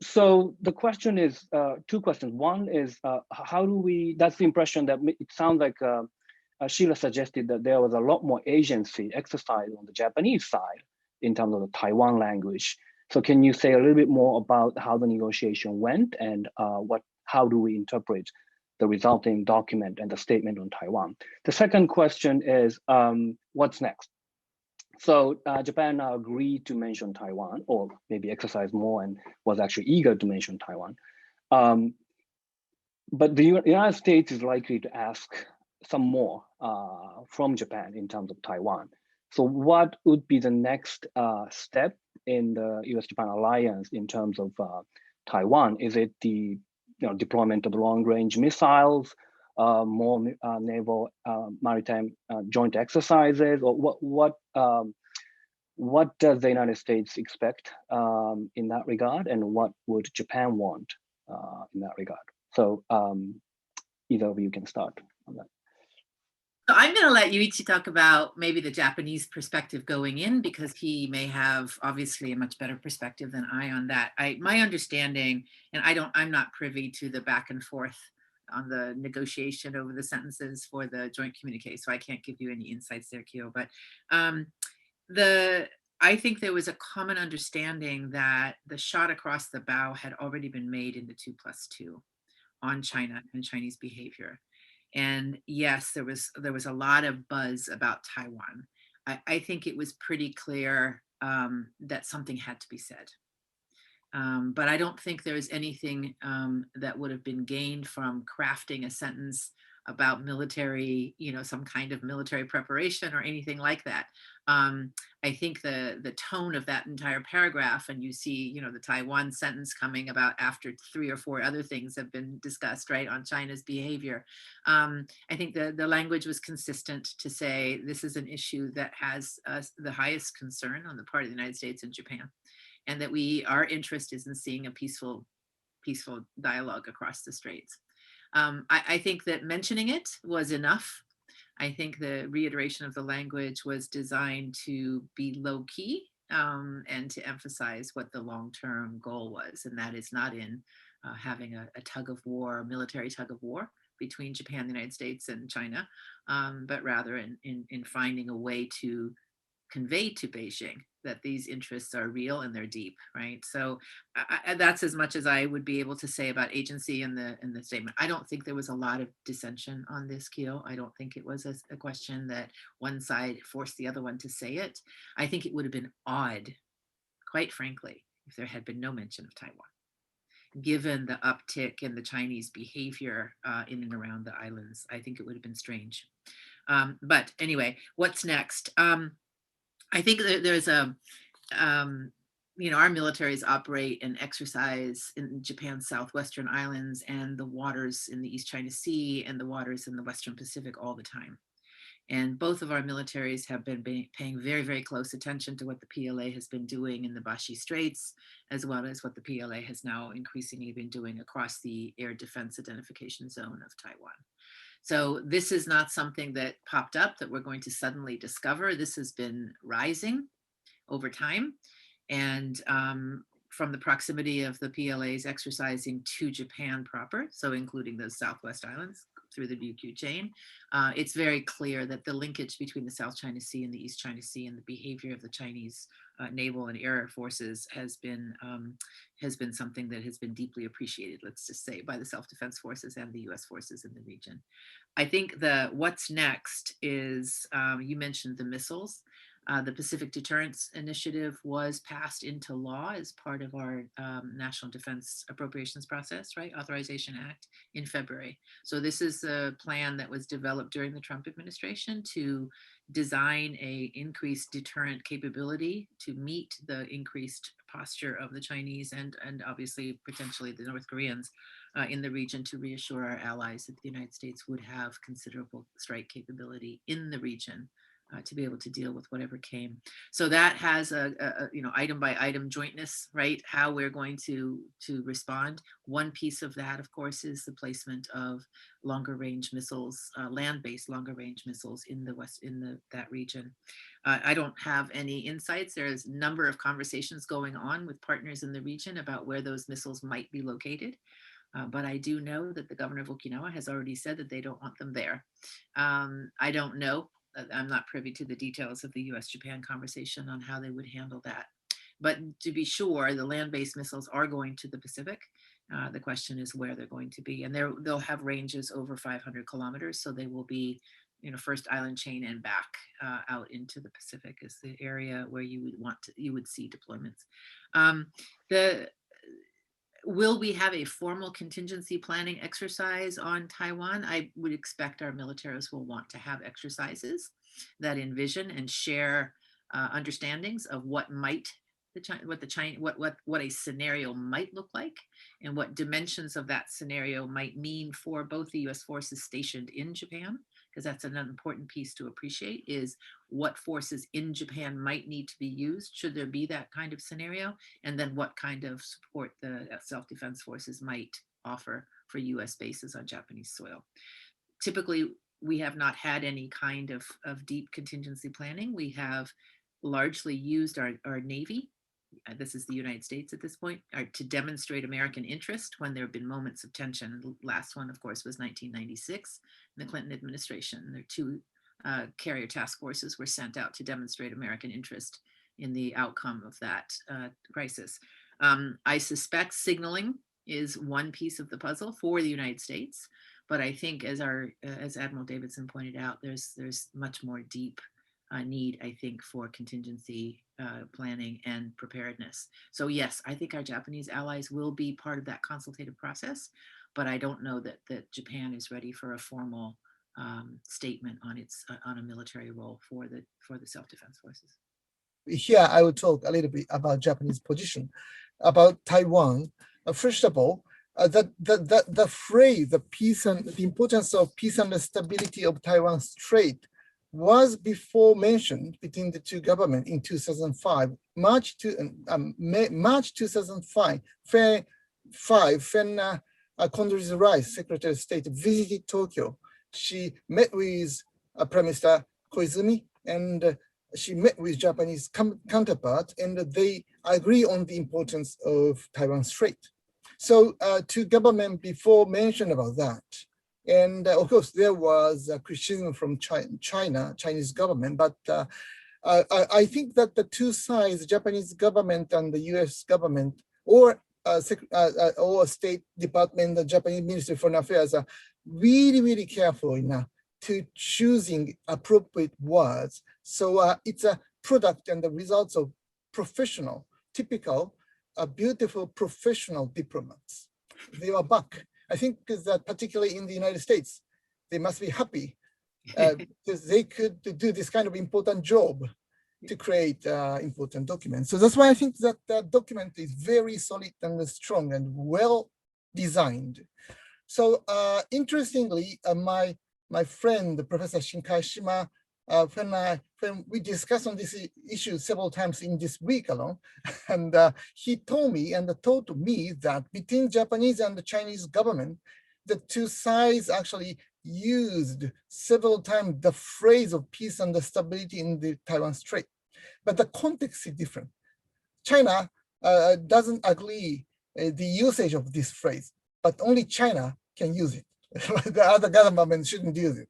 So the question is, two questions. One is, how do we, that's the impression that it sounds like Sheila suggested that there was a lot more agency exercised on the Japanese side in terms of the Taiwan language. So can you say a little bit more about how the negotiation went and how do we interpret the resulting document and the statement on Taiwan? The second question is, what's next? So Japan now agreed to mention Taiwan, or maybe exercise more and was actually eager to mention Taiwan. But the United States is likely to ask some more from Japan in terms of Taiwan. So what would be the next step in the US-Japan alliance in terms of Taiwan? Is it the deployment of long-range missiles, more naval maritime joint exercises, or what does the United States expect in that regard, and what would Japan want in that regard? So either of you can start on that. So I'm going to let Yuichi talk about maybe the Japanese perspective going in, because he may have obviously a much better perspective than I on that. My understanding, and I'm not privy to the back and forth on the negotiation over the sentences for the joint communique, so I can't give you any insights there, Keio. But I think there was a common understanding that the shot across the bow had already been made in the 2+2 on China and Chinese behavior. And yes, there was a lot of buzz about Taiwan. I think it was pretty clear that something had to be said. But I don't think there was anything that would have been gained from crafting a sentence about military, some kind of military preparation or anything like that. I think the tone of that entire paragraph, and you see, the Taiwan sentence coming about after 3 or 4 other things have been discussed, right, on China's behavior. I think the language was consistent to say this is an issue that has the highest concern on the part of the United States and Japan, and that our interest is in seeing a peaceful dialogue across the straits. I think that mentioning it was enough. I think the reiteration of the language was designed to be low key and to emphasize what the long-term goal was, and that is not in having a tug of war, military tug of war between Japan, the United States, and China, but rather in finding a way to convey to Beijing that these interests are real and they're deep, right? So that's as much as I would be able to say about agency in the statement. I don't think there was a lot of dissension on this, Keio. I don't think it was a question that one side forced the other one to say it. I think it would have been odd, quite frankly, if there had been no mention of Taiwan, given the uptick in the Chinese behavior in and around the islands. I think it would have been strange. But anyway, what's next? I think that there's our militaries operate and exercise in Japan's southwestern islands and the waters in the East China Sea and the waters in the Western Pacific all the time. And both of our militaries have been paying very, very close attention to what the PLA has been doing in the Bashi Straits, as well as what the PLA has now increasingly been doing across the air defense identification zone of Taiwan. So this is not something that popped up that we're going to suddenly discover. This has been rising over time. And from the proximity of the PLA's exercising to Japan proper, so including those Southwest Islands through the Ryukyu chain, it's very clear that the linkage between the South China Sea and the East China Sea and the behavior of the Chinese naval and air forces has been something that has been deeply appreciated, let's just say, by the self-defense forces and the US forces in the region. I think what's next is, you mentioned the missiles. The Pacific Deterrence Initiative was passed into law as part of our National Defense Appropriations process, right? Authorization Act in February. So this is a plan that was developed during the Trump administration to design a increased deterrent capability to meet the increased posture of the Chinese and obviously potentially the North Koreans in the region, to reassure our allies that the United States would have considerable strike capability in the region to be able to deal with whatever came. So that has a item by item jointness, right? How we're going to respond. One piece of that, of course, is the placement of longer range missiles, land-based longer range missiles in that region. I don't have any insights. There's a number of conversations going on with partners in the region about where those missiles might be located. But I do know that the governor of Okinawa has already said that they don't want them there. I don't know. I'm not privy to the details of the US-Japan conversation on how they would handle that. But to be sure, the land-based missiles are going to the Pacific. The question is where they're going to be. And they'll have ranges over 500 kilometers. So they will be, first island chain and back out into the Pacific is the area where you would see deployments. Will we have a formal contingency planning exercise on Taiwan? I would expect our militaries will want to have exercises that envision and share understandings of what might what a scenario might look like, and what dimensions of that scenario might mean for both the U.S. forces stationed in Japan, because that's an important piece to appreciate, is what forces in Japan might need to be used should there be that kind of scenario, and then what kind of support the self-defense forces might offer for U.S. bases on Japanese soil. Typically, we have not had any kind of deep contingency planning. We have largely used our Navy, this is the United States at this point, to demonstrate American interest when there have been moments of tension. The last one, of course, was 1996 in the Clinton administration. There 2 carrier task forces were sent out to demonstrate American interest in the outcome of that crisis. I suspect signaling is one piece of the puzzle for the United States, but I think as Admiral Davidson pointed out, there's much more deep need, I think, for contingency planning and preparedness. So yes, I think our Japanese allies will be part of that consultative process, but I don't know that Japan is ready for a formal statement on a military role for the self-defense forces. Here, I will talk a little bit about Japanese position about Taiwan. First of all, the phrase, the importance of peace and the stability of Taiwan Strait was before mentioned between the 2 governments in 2005, March 2005, when Condoleezza Rice, Secretary of State, visited Tokyo. She met with Prime Minister Koizumi, and she met with Japanese counterpart, and they agree on the importance of Taiwan Strait. So 2 governments before mentioned about that. And of course, there was criticism from Chinese government, but I think that the 2 sides, Japanese government and the US government, or State Department, the Japanese Ministry of Foreign Affairs, are really, really careful enough to choosing appropriate words. So it's a product and the results of professional, typical, beautiful professional diplomats. They are back. I think that particularly in the United States, they must be happy because they could do this kind of important job to create important documents. So that's why I think that that document is very solid and strong and well designed. So interestingly, my friend, Professor Shinkai Shima, when we discussed on this issue several times in this week alone, and he told me that between Japanese and the Chinese government, the 2 sides actually used several times the phrase of peace and the stability in the Taiwan Strait, but the context is different. China doesn't agree the usage of this phrase, but only China can use it. The other government shouldn't use it.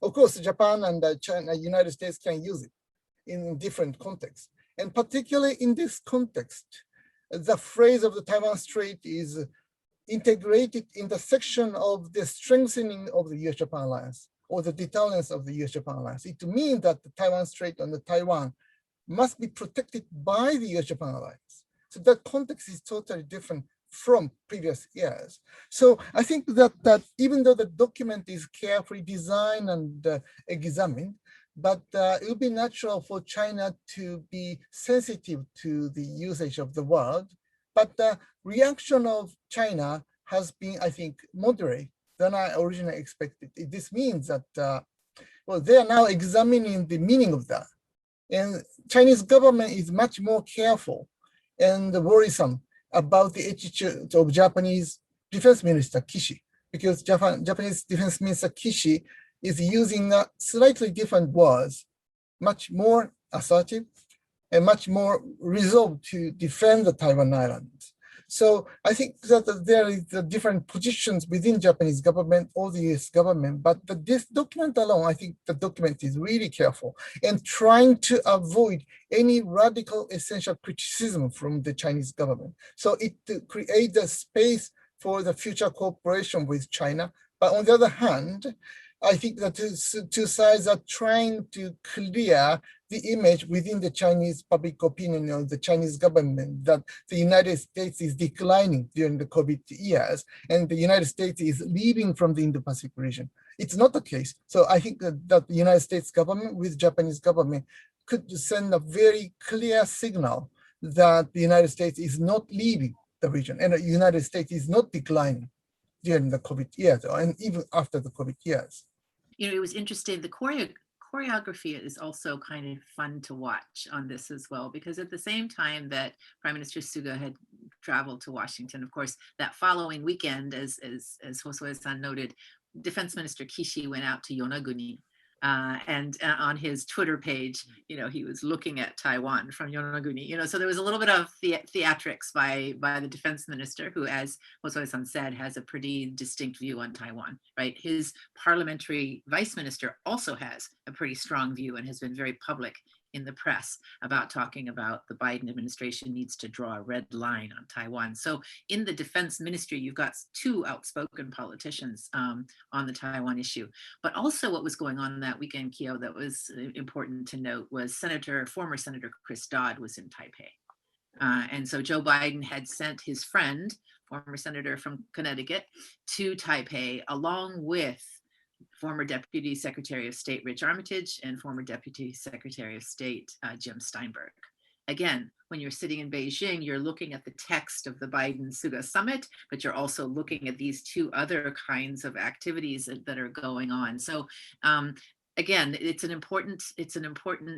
Of course, Japan and China, United States can use it in different contexts. And particularly in this context, the phrase of the Taiwan Strait is integrated in the section of the strengthening of the US-Japan alliance or the deterrence of the US-Japan alliance. It means that the Taiwan Strait and the Taiwan must be protected by the US-Japan alliance. So that context is totally different from previous years. So I think that even though the document is carefully designed and examined, but it would be natural for China to be sensitive to the usage of the word. But the reaction of China has been, I think, moderate than I originally expected. This means that, well, they are now examining the meaning of that. And Chinese government is much more careful and worrisome about the attitude of Japanese Defense Minister Kishi, because Japanese Defense Minister Kishi is using slightly different words, much more assertive and much more resolved to defend the Taiwan Islands. So I think that there is different positions within Japanese government or the US government, but this document alone, I think the document is really careful and trying to avoid any radical essential criticism from the Chinese government. So it creates a space for the future cooperation with China. But on the other hand, I think that two sides are trying to clear the image within the Chinese public opinion of the Chinese government that the United States is declining during the COVID years and the United States is leaving from the Indo-Pacific region. It's not the case. So I think that the United States government with Japanese government could send a very clear signal that the United States is not leaving the region and the United States is not declining during the COVID years and even after the COVID years. You know, it was interesting. The choreography is also kind of fun to watch on this as well, because at the same time that Prime Minister Suga had traveled to Washington, of course, that following weekend, as Hosoya-san noted, Defense Minister Kishi went out to Yonaguni. And on his Twitter page, you know, he was looking at Taiwan from Yonaguni, you know, so there was a little bit of theatrics by the defense minister, who, as Hosoya-san said, has a pretty distinct view on Taiwan, right? His parliamentary vice minister also has a pretty strong view and has been very public in the press about talking about the Biden administration needs to draw a red line on Taiwan. So in the defense ministry, you've got two outspoken politicians on the Taiwan issue. But also what was going on that weekend, Keio, that was important to note was former Senator Chris Dodd was in Taipei. And so Joe Biden had sent his friend, former senator from Connecticut, to Taipei, along with former Deputy Secretary of State Rich Armitage and former Deputy Secretary of State Jim Steinberg. Again, when you're sitting in Beijing, you're looking at the text of the Biden-Suga summit, but you're also looking at these two other kinds of activities that are going on. So again, it's an important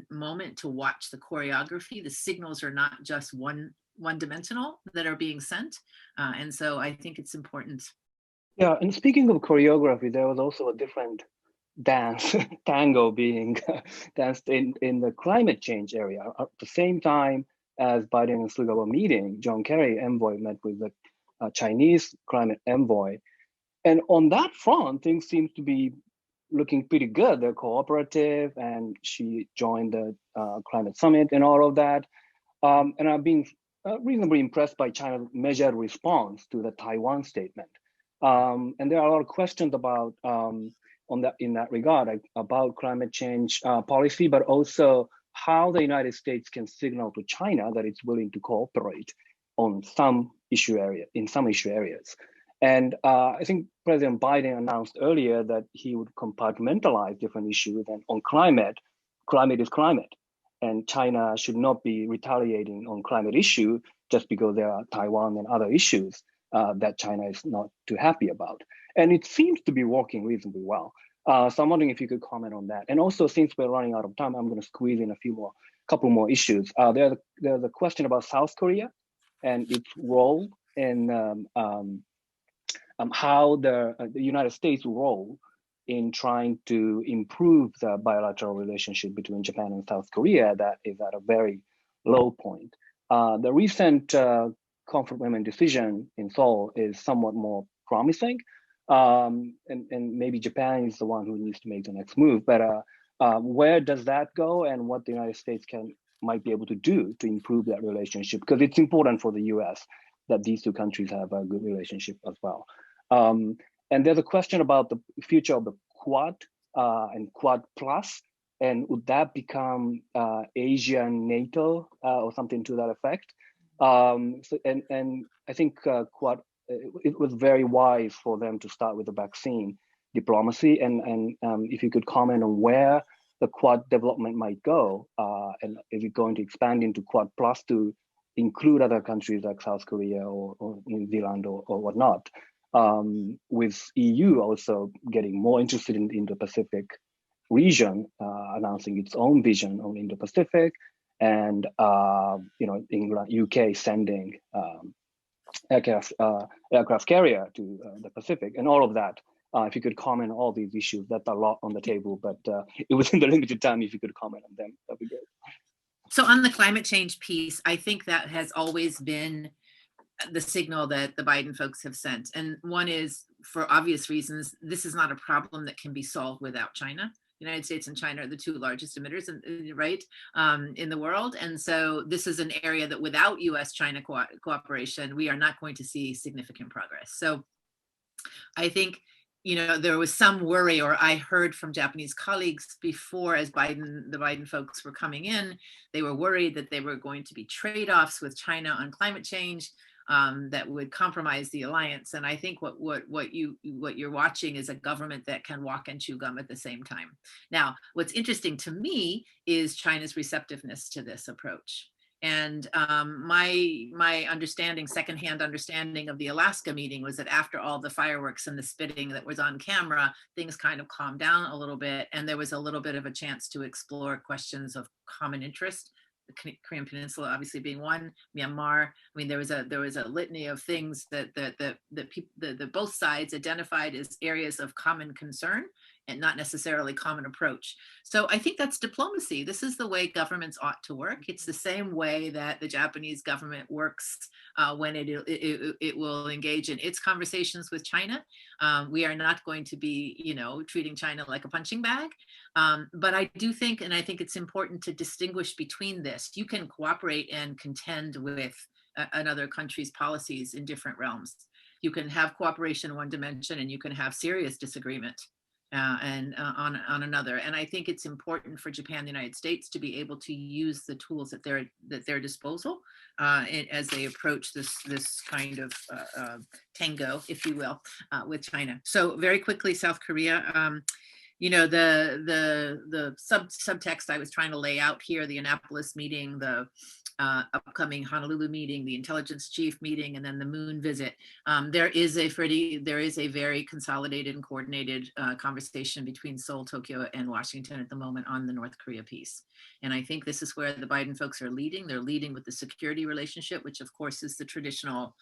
moment to watch the choreography. The signals are not just one-dimensional that are being sent. And so I think it's important. Yeah, and speaking of choreography, there was also a different dance, tango being danced in the climate change area. At the same time as Biden and Suga were meeting, John Kerry, envoy, met with the Chinese climate envoy. And on that front, things seem to be looking pretty good. They're cooperative, and she joined the climate summit and all of that. And I've been reasonably impressed by China's measured response to the Taiwan statement. And there are a lot of questions about in that regard about climate change policy, but also how the United States can signal to China that it's willing to cooperate on some issue areas. And I think President Biden announced earlier that he would compartmentalize different issues, and on climate is climate, and China should not be retaliating on climate issue just because there are Taiwan and other issues that China is not too happy about. And it seems to be working reasonably well. So I'm wondering if you could comment on that. And also, since we're running out of time, I'm going to squeeze in a couple more issues. There's a question about South Korea and its role in how the United States' role in trying to improve the bilateral relationship between Japan and South Korea that is at a very low point. The recent Comfort Women decision in Seoul is somewhat more promising, and maybe Japan is the one who needs to make the next move. But where does that go, and what the United States might be able to do to improve that relationship? Because it's important for the U.S. that these two countries have a good relationship as well. And there's a question about the future of the Quad and Quad Plus, and would that become Asian NATO or something to that effect? And I think Quad, it was very wise for them to start with the vaccine diplomacy. And if you could comment on where the Quad development might go, and is it going to expand into Quad Plus to include other countries like South Korea or New Zealand or whatnot, with EU also getting more interested in the Indo-Pacific region, announcing its own vision on Indo-Pacific, and England, UK sending aircraft carrier to the Pacific, and all of that. If you could comment on all these issues, that's a lot on the table, but it was in the limited time. If you could comment on them, that'd be great. So on the climate change piece, I think that has always been the signal that the Biden folks have sent. And one is, for obvious reasons, this is not a problem that can be solved without China. The United States and China are the two largest emitters, in the world. And so this is an area that without US-China cooperation, we are not going to see significant progress. So I think there was some worry, or I heard from Japanese colleagues before, as the Biden folks were coming in, they were worried that there were going to be trade-offs with China on climate change that would compromise the alliance. And I think what you're watching is a government that can walk and chew gum at the same time. Now, what's interesting to me is China's receptiveness to this approach. And my understanding, secondhand understanding of the Alaska meeting was that after all the fireworks and the spitting that was on camera, things kind of calmed down a little bit. And there was a little bit of a chance to explore questions of common interest. The Korean Peninsula obviously being one, Myanmar. I mean, there was a litany of things that both sides identified as areas of common concern and not necessarily common approach. So I think that's diplomacy. This is the way governments ought to work. It's the same way that the Japanese government works when it will engage in its conversations with China. We are not going to be, treating China like a punching bag. But I do think, and I think it's important to distinguish between this. You can cooperate and contend with another country's policies in different realms. You can have cooperation in one dimension, and you can have serious disagreement on another. And I think it's important for Japan and the United States to be able to use the tools at their disposal as they approach this kind of tango, if you will, with China. So very quickly, South Korea. The subtext I was trying to lay out here, the Annapolis meeting, the upcoming Honolulu meeting, the intelligence chief meeting, and then the moon visit. There is a very consolidated and coordinated conversation between Seoul, Tokyo, and Washington at the moment on the North Korea piece. And I think this is where the Biden folks are leading. They're leading with the security relationship, which of course is the traditional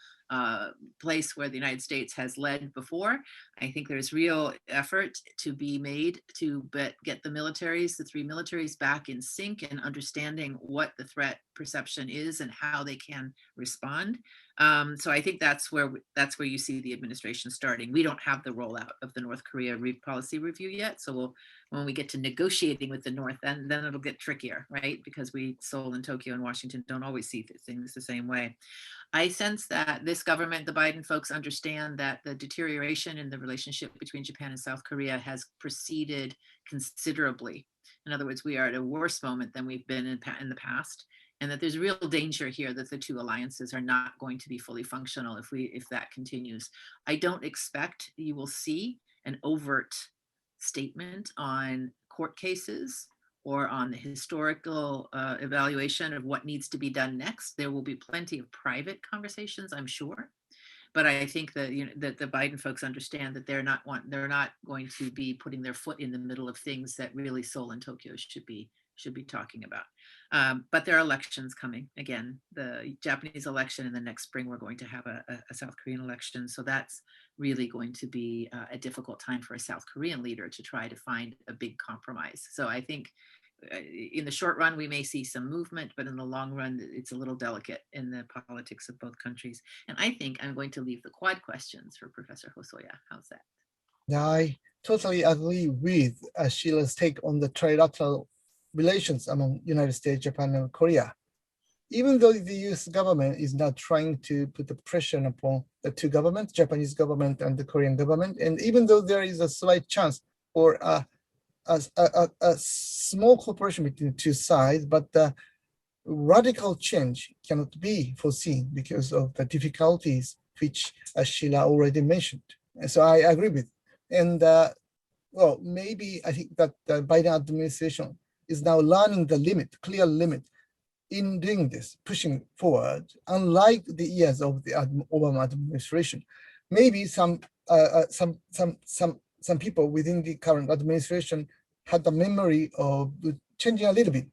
place where the United States has led before. I think there's real effort to be made to get the three militaries back in sync and understanding what the threat perception is and how they can respond. So I think that's where you see the administration starting. We don't have the rollout of the North Korea policy review yet. So when we get to negotiating with the North, then it'll get trickier, right? Because Seoul and Tokyo and Washington don't always see things the same way. I sense that this government, the Biden folks, understand that the deterioration in the relationship between Japan and South Korea has proceeded considerably. In other words, we are at a worse moment than we've been in the past, and that there's real danger here that the two alliances are not going to be fully functional if that continues. I don't expect you will see an overt statement on court cases or on the historical evaluation of what needs to be done next. There will be plenty of private conversations, I'm sure. But I think that that the Biden folks understand that they're not going to be putting their foot in the middle of things that really Seoul and Tokyo should be talking about. But there are elections coming. Again, the Japanese election, and the next spring we're going to have a South Korean election. So that's really going to be a difficult time for a South Korean leader to try to find a big compromise. So I think in the short run, we may see some movement, but in the long run, it's a little delicate in the politics of both countries. And I think I'm going to leave the Quad questions for Professor Hosoya. How's that? I totally agree with Sheila's take on the trilateral relations among United States, Japan, and Korea. Even though the US government is not trying to put the pressure upon the two governments, Japanese government and the Korean government, and even though there is a slight chance for a small cooperation between the two sides, but the radical change cannot be foreseen because of the difficulties which Sheila already mentioned. And so I agree with. And well, maybe I think that the Biden administration is now learning the clear limit in doing this, pushing forward, unlike the years of the Obama administration. Maybe some people within the current administration had the memory of changing a little bit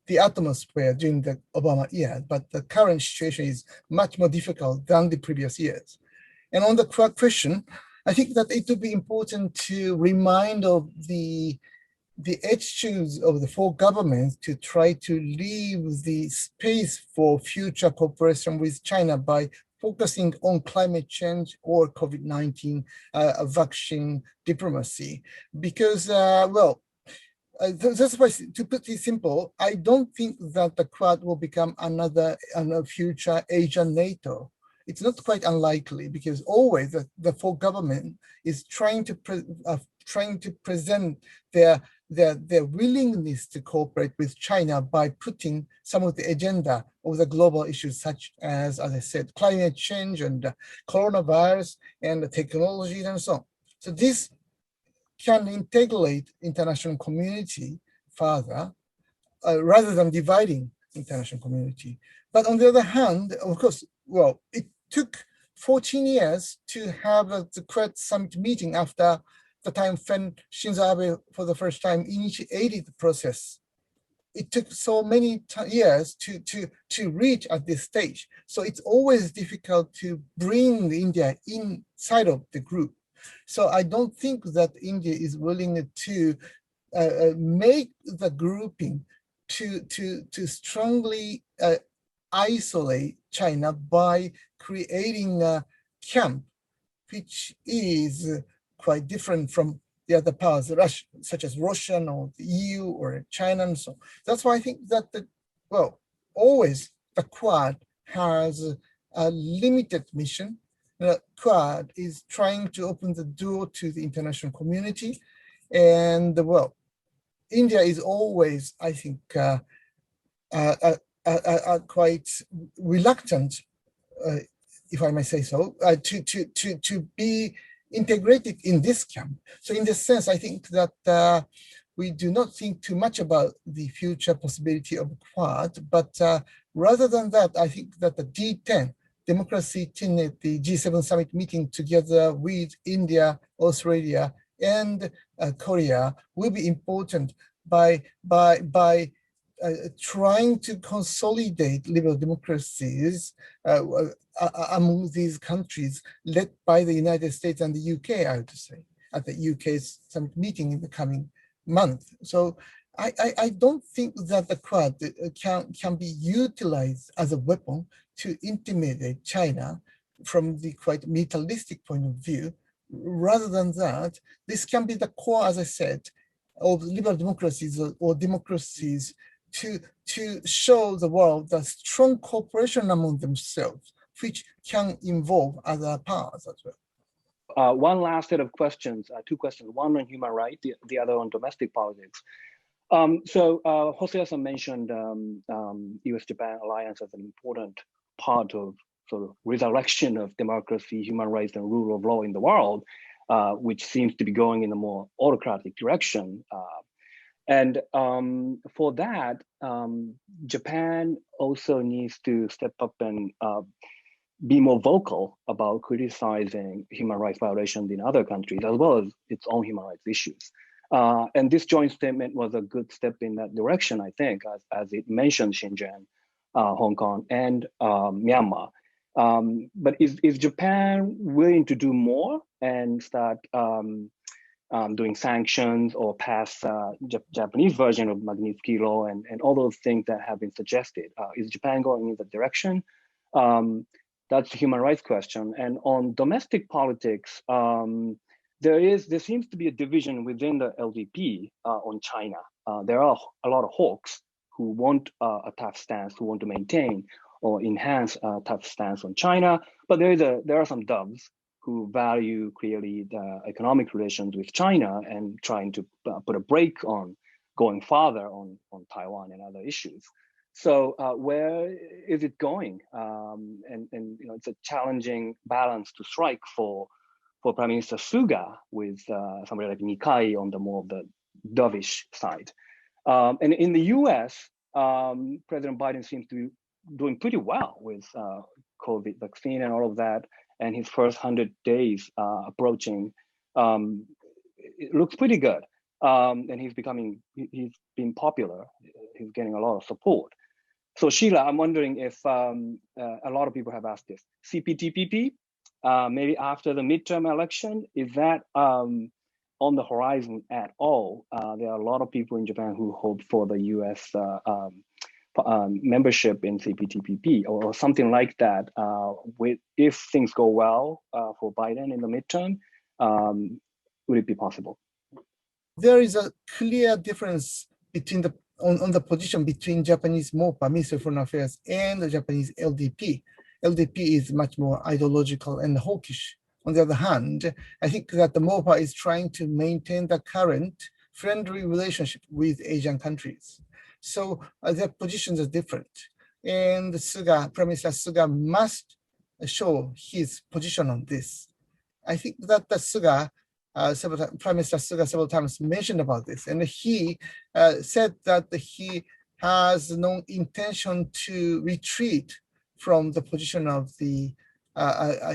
the atmosphere during the Obama years, but the current situation is much more difficult than the previous years. And on the question, I think that it would be important to remind of the attitudes of the four governments to try to leave the space for future cooperation with China by focusing on climate change or COVID-19 vaccine diplomacy. Because, that's why, to put it simple, I don't think that the Quad will become another future Asian NATO. it's not quite unlikely because always the foreign government is trying to present their willingness to cooperate with China by putting some of the agenda of the global issues such as I said, climate change and coronavirus and the technologies and so on. So this can integrate international community further rather than dividing international community. But on the other hand, of course, well, it took 14 years to have the Quad Summit meeting after the time when Shinzo Abe for the first time initiated the process. It took so many years to reach at this stage. So it's always difficult to bring India inside of the group. So I don't think that India is willing to make the grouping to strongly isolate China by creating a camp, which is quite different from the other powers, such as Russian or the EU or China and so on. That's why I think that, always the Quad has a limited mission. The Quad is trying to open the door to the international community. And India is always, I think, quite reluctant, if I may say so, to be integrated in this camp. So in this sense, I think that we do not think too much about the future possibility of Quad, but rather than that, I think that the D10, Democracy Tenet, the G7 summit meeting together with India, Australia, and Korea will be important by trying to consolidate liberal democracies among these countries led by the United States and the UK, I would say, at the UK's summit meeting in the coming month. So I don't think that the Quad can be utilized as a weapon to intimidate China from the quite militaristic point of view. Rather than that, this can be the core, as I said, of liberal democracies or democracies to show the world the strong cooperation among themselves, which can involve other powers as well. One last set of questions, two questions, one on human rights, the other on domestic politics. So Hosoya-san mentioned US-Japan alliance as an important part of sort of resurrection of democracy, human rights, and rule of law in the world, which seems to be going in a more autocratic direction. And for that, Japan also needs to step up and be more vocal about criticizing human rights violations in other countries, as well as its own human rights issues. And this joint statement was a good step in that direction, I think, as it mentioned Xinjiang, Hong Kong, and Myanmar. But is Japan willing to do more and start doing sanctions or pass Japanese version of Magnitsky Law and all those things that have been suggested? Is Japan going in that direction? That's a human rights question. And on domestic politics, there seems to be a division within the LDP on China. There are a lot of hawks who want a tough stance, who want to maintain or enhance a tough stance on China, but there are some doves who value clearly the economic relations with China and trying to put a brake on going farther on Taiwan and other issues. So where is it going? And it's a challenging balance to strike for Prime Minister Suga with somebody like Nikai on the more of the dovish side. And in the US, President Biden seems to be doing pretty well with COVID vaccine and all of that. And his first 100 days approaching, it looks pretty good. And he's been popular. He's getting a lot of support. So Sheila, I'm wondering if a lot of people have asked this. CPTPP, maybe after the midterm election, is that on the horizon at all? There are a lot of people in Japan who hope for the US membership in CPTPP or something like that. If things go well for Biden in the midterm, would it be possible? There is a clear difference between on the position between Japanese MOPA, Ministry of Foreign Affairs, and the Japanese LDP. LDP is much more ideological and hawkish. On the other hand, I think that the MOPA is trying to maintain the current friendly relationship with Asian countries. So their positions are different. And Prime Minister Suga must show his position on this. I think that the Prime Minister Suga several times mentioned about this, and he said that he has no intention to retreat from the position of the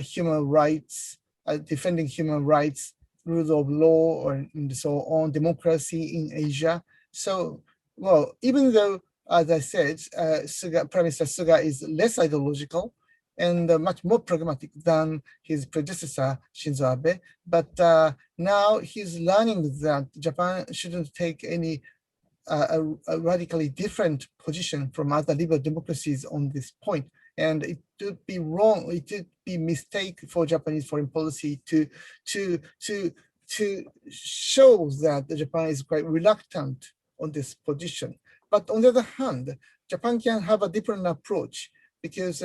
human rights, defending human rights, rule of law, and so on, democracy in Asia. So, well, even though, as I said, Prime Minister Suga is less ideological and much more pragmatic than his predecessor, Shinzo Abe, but now he's learning that Japan shouldn't take any a radically different position from other liberal democracies on this point. And it would be wrong, it would be mistake for Japanese foreign policy to show that Japan is quite reluctant on this position. But on the other hand, Japan can have a different approach because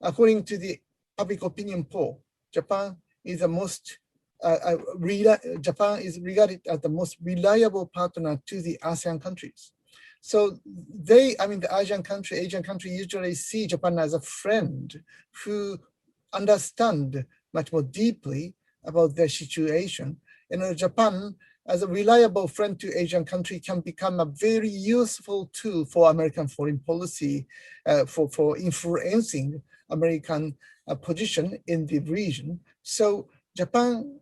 according to the public opinion poll, Japan is Japan is regarded as the most reliable partner to the ASEAN countries. So the Asian country usually see Japan as a friend who understand much more deeply about their situation. And Japan, as a reliable friend to Asian country, can become a very useful tool for American foreign policy, for influencing American position in the region. So Japan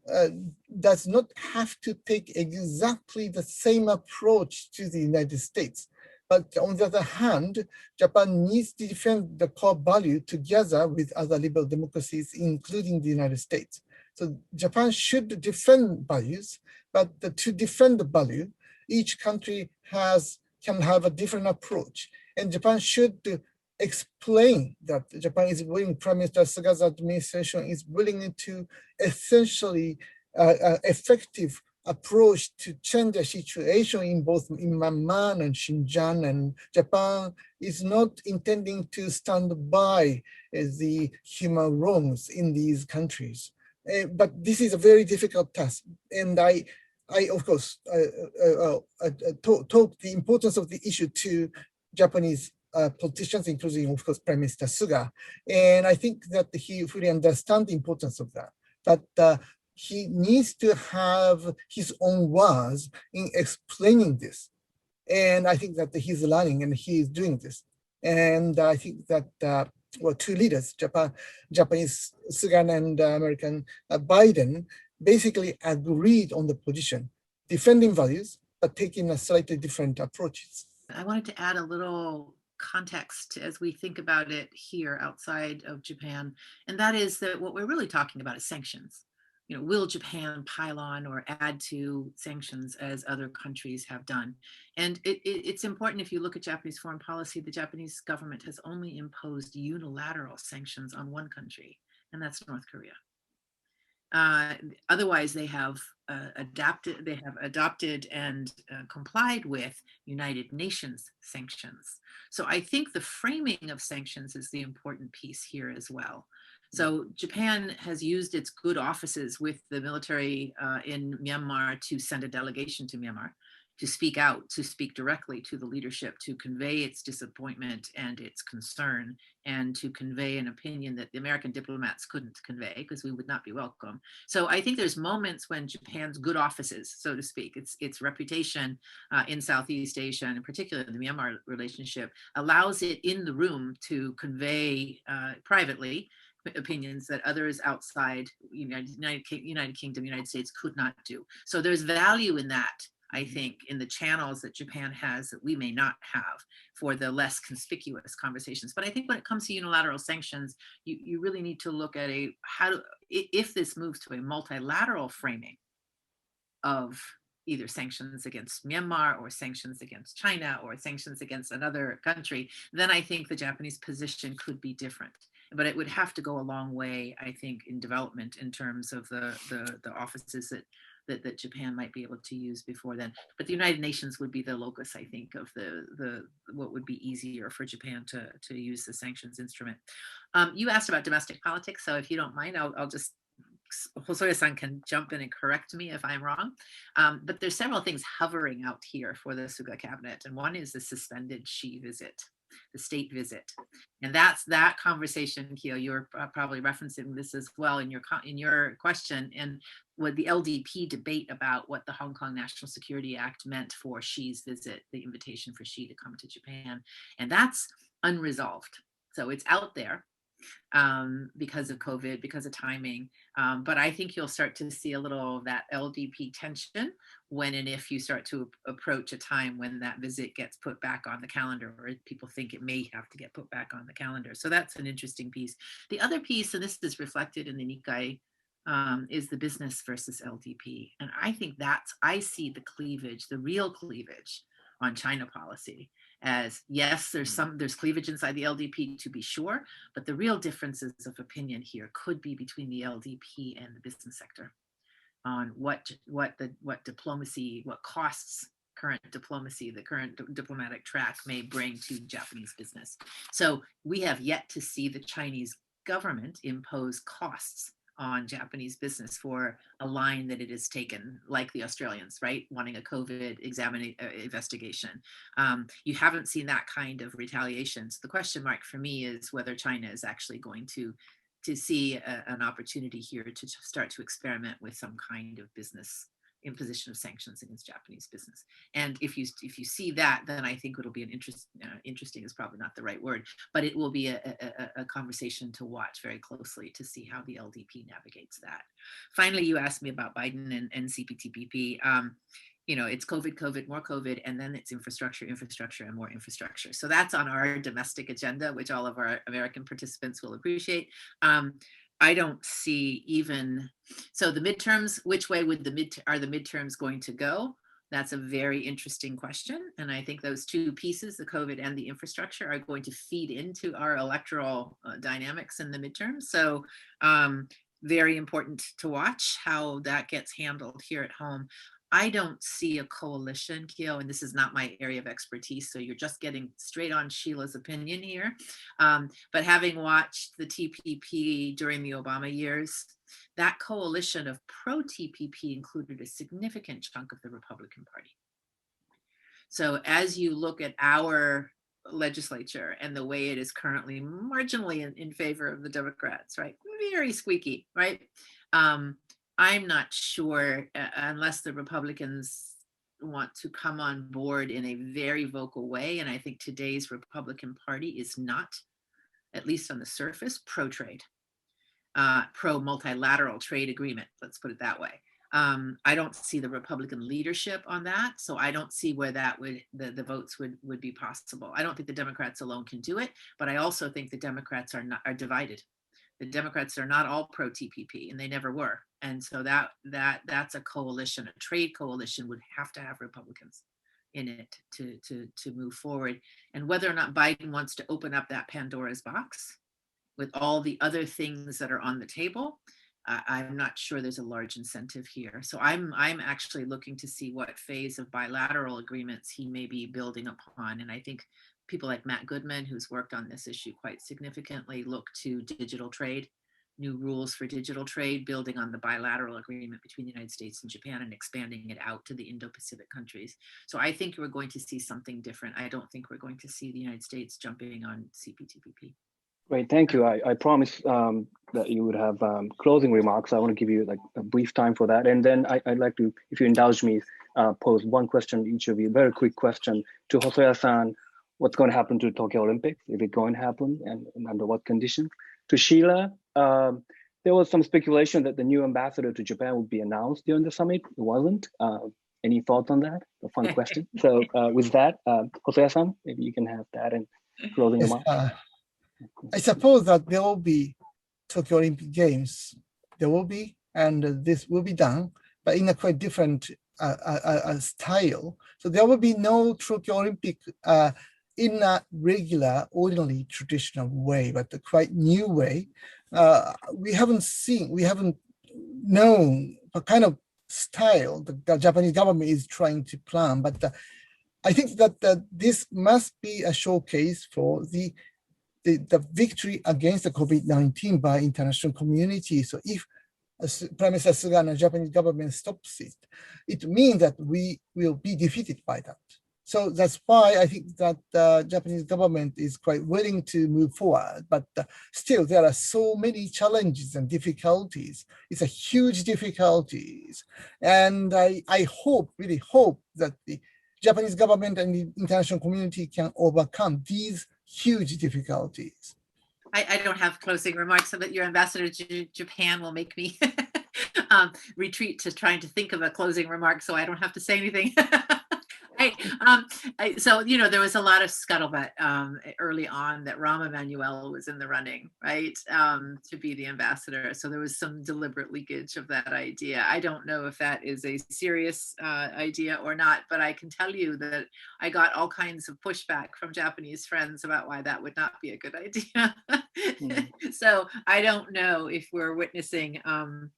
does not have to take exactly the same approach to the United States. But on the other hand, Japan needs to defend the core value together with other liberal democracies, including the United States. So Japan should defend values, but to defend the value, each country can have a different approach. And Japan should explain that Japan is willing, Prime Minister Suga's administration is willing to essentially effective approach to change the situation in both Myanmar and Xinjiang, and Japan is not intending to stand by the human wrongs in these countries. But this is a very difficult task, and I of course talk the importance of the issue to Japanese politicians, including of course Prime Minister Suga, and I think that he fully understands the importance of that. But he needs to have his own words in explaining this, and I think that he's learning and he is doing this. And I think that well, two leaders, Japanese Suga and American Biden, basically agreed on the position, defending values, but taking a slightly different approaches. I wanted to add a little context as we think about it here outside of Japan, and that is that what we're really talking about is sanctions. You know, will Japan pile on or add to sanctions as other countries have done? And it's important, if you look at Japanese foreign policy, the Japanese government has only imposed unilateral sanctions on one country, and that's North Korea. Otherwise, they have adopted and complied with United Nations sanctions. So I think the framing of sanctions is the important piece here as well. So Japan has used its good offices with the military in Myanmar to send a delegation to Myanmar, to speak out, to speak directly to the leadership, to convey its disappointment and its concern, and to convey an opinion that the American diplomats couldn't convey because we would not be welcome. So I think there's moments when Japan's good offices, so to speak, its reputation in Southeast Asia, and in particular the Myanmar relationship, allows it in the room to convey privately opinions that others outside United Kingdom, United States could not do. So there's value in that, I think, in the channels that Japan has that we may not have for the less conspicuous conversations. But I think when it comes to unilateral sanctions, you really need to look at if this moves to a multilateral framing of either sanctions against Myanmar or sanctions against China or sanctions against another country, then I think the Japanese position could be different. But it would have to go a long way, I think, in development in terms of the offices that Japan might be able to use before then. But the United Nations would be the locus, I think, of what would be easier for Japan to use the sanctions instrument. You asked about domestic politics, so if you don't mind, I'll just, Hosoya-san can jump in and correct me if I'm wrong. But there's several things hovering out here for the Suga cabinet, and one is the suspended Xi visit, the state visit. And that's that conversation, Keio, you're probably referencing this as well in your question, and with the LDP debate about what the Hong Kong National Security Act meant for Xi's visit, the invitation for Xi to come to Japan. And that's unresolved. So it's out there because of COVID, because of timing. But I think you'll start to see a little of that LDP tension when and if you start to approach a time when that visit gets put back on the calendar, or people think it may have to get put back on the calendar. So that's an interesting piece. The other piece, and this is reflected in the Nikkei, is the business versus LDP. And I think I see the cleavage, the real cleavage on China policy as, yes, there's cleavage inside the LDP to be sure, but the real differences of opinion here could be between the LDP and the business sector on what diplomacy, what costs current diplomacy, the current diplomatic track may bring to Japanese business. So we have yet to see the Chinese government impose costs on Japanese business for a line that it has taken, like the Australians, right? Wanting a COVID investigation. You haven't seen that kind of retaliation. So the question mark for me is whether China is actually going to see an opportunity here to start to experiment with some kind of business imposition of sanctions against Japanese business. And if you see that, then I think it'll be an interesting is probably not the right word, but it will be a conversation to watch very closely to see how the LDP navigates that. Finally, you asked me about Biden and CPTPP. It's COVID, more COVID, and then it's infrastructure, and more infrastructure. So that's on our domestic agenda, which all of our American participants will appreciate. I don't see so the midterms, which way would are the midterms going to go? That's a very interesting question. And I think those two pieces, the COVID and the infrastructure, are going to feed into our electoral dynamics in the midterms. So very important to watch how that gets handled here at home. I don't see a coalition, Keio, and this is not my area of expertise, so you're just getting straight on Sheila's opinion here. But having watched the TPP during the Obama years, that coalition of pro-TPP included a significant chunk of the Republican Party. So as you look at our legislature and the way it is currently marginally in favor of the Democrats, right? Very squeaky, right? I'm not sure, unless the Republicans want to come on board in a very vocal way. And I think today's Republican Party is not, at least on the surface, pro-trade, pro-multilateral trade agreement, let's put it that way. I don't see the Republican leadership on that. So I don't see where that the votes would be possible. I don't think the Democrats alone can do it, but I also think the Democrats are divided. The Democrats are not all pro-TPP, and they never were. And so that's a coalition, a trade coalition would have to have Republicans in it to move forward. And whether or not Biden wants to open up that Pandora's box with all the other things that are on the table, I'm not sure there's a large incentive here. So I'm actually looking to see what phase of bilateral agreements he may be building upon. And I think people like Matt Goodman, who's worked on this issue quite significantly, look to digital trade, new rules for digital trade, building on the bilateral agreement between the United States and Japan and expanding it out to the Indo-Pacific countries. So I think we're going to see something different. I don't think we're going to see the United States jumping on CPTPP. Great, thank you. I promised that you would have closing remarks. I want to give you like a brief time for that. And then I'd like to, if you indulge me, pose one question to each of you, very quick question to Hosoya-san. What's going to happen to Tokyo Olympics? Is it going to happen and under what conditions? To Sheila, there was some speculation that the new ambassador to Japan would be announced during the summit. It wasn't. Any thoughts on that? A fun question. So with that, Hosoya-san, maybe you can have that and closing remarks. I suppose that there will be Tokyo Olympic Games. There will be, and this will be done, but in a quite different style. So there will be no Tokyo Olympic in a regular, ordinary, traditional way, but a quite new way. We haven't known what kind of style the Japanese government is trying to plan. But I think that this must be a showcase for the victory against the COVID-19 by international community. So if Prime Minister Suga and the Japanese government stops it, it means that we will be defeated by that. So that's why I think that the Japanese government is quite willing to move forward, but still there are so many challenges and difficulties. It's a huge difficulties. And I hope, really hope that the Japanese government and the international community can overcome these huge difficulties. I don't have closing remarks, so that your ambassador to Japan will make me retreat to trying to think of a closing remark, so I don't have to say anything. So, you know, there was a lot of scuttlebutt early on that Rahm Emanuel was in the running, right, to be the ambassador. So there was some deliberate leakage of that idea. I don't know if that is a serious idea or not, but I can tell you that I got all kinds of pushback from Japanese friends about why that would not be a good idea. So I don't know if we're witnessing a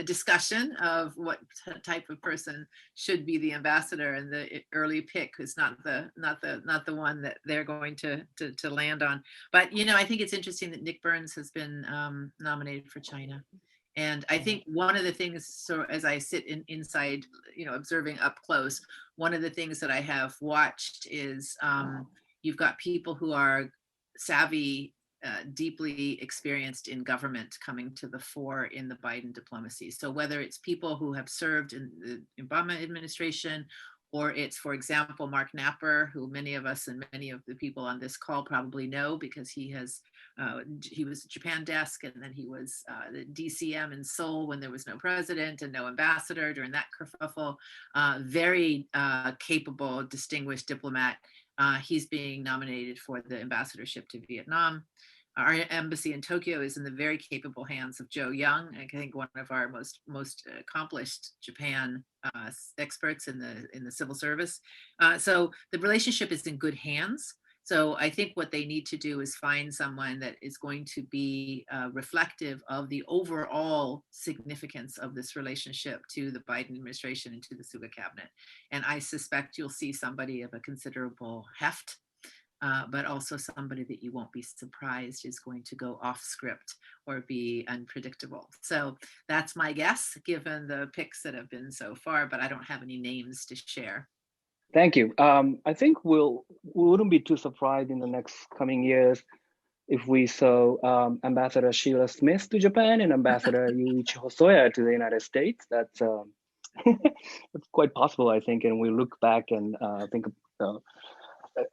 discussion of what type of person should be the ambassador, and the early pick is not the one that they're going to land on. But you know, I think it's interesting that Nick Burns has been nominated for China, and I think one of the things, so as I sit inside, you know, observing up close, one of the things that I have watched is you've got people who are savvy, deeply experienced in government coming to the fore in the Biden diplomacy. So whether it's people who have served in the Obama administration, or it's, for example, Mark Napper, who many of us and many of the people on this call probably know, because he was Japan desk, and then he was the DCM in Seoul when there was no president and no ambassador during that kerfuffle. Very capable, distinguished diplomat. He's being nominated for the ambassadorship to Vietnam. Our embassy in Tokyo is in the very capable hands of Joe Young, I think one of our most accomplished Japan experts in the civil service. So the relationship is in good hands. So I think what they need to do is find someone that is going to be reflective of the overall significance of this relationship to the Biden administration and to the Suga cabinet. And I suspect you'll see somebody of a considerable heft, but also somebody that you won't be surprised is going to go off script or be unpredictable. So that's my guess, given the picks that have been so far, but I don't have any names to share. Thank you. I think we wouldn't be too surprised in the next coming years if we saw Ambassador Sheila Smith to Japan and Ambassador Yuichi Hosoya to the United States. That's it's quite possible, I think. And we look back and think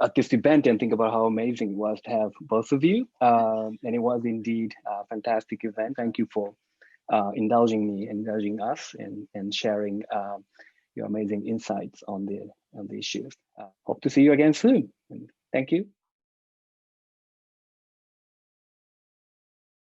at this event and think about how amazing it was to have both of you. And it was indeed a fantastic event. Thank you for indulging us and sharing your amazing insights on the issues. Hope to see you again soon. And thank you.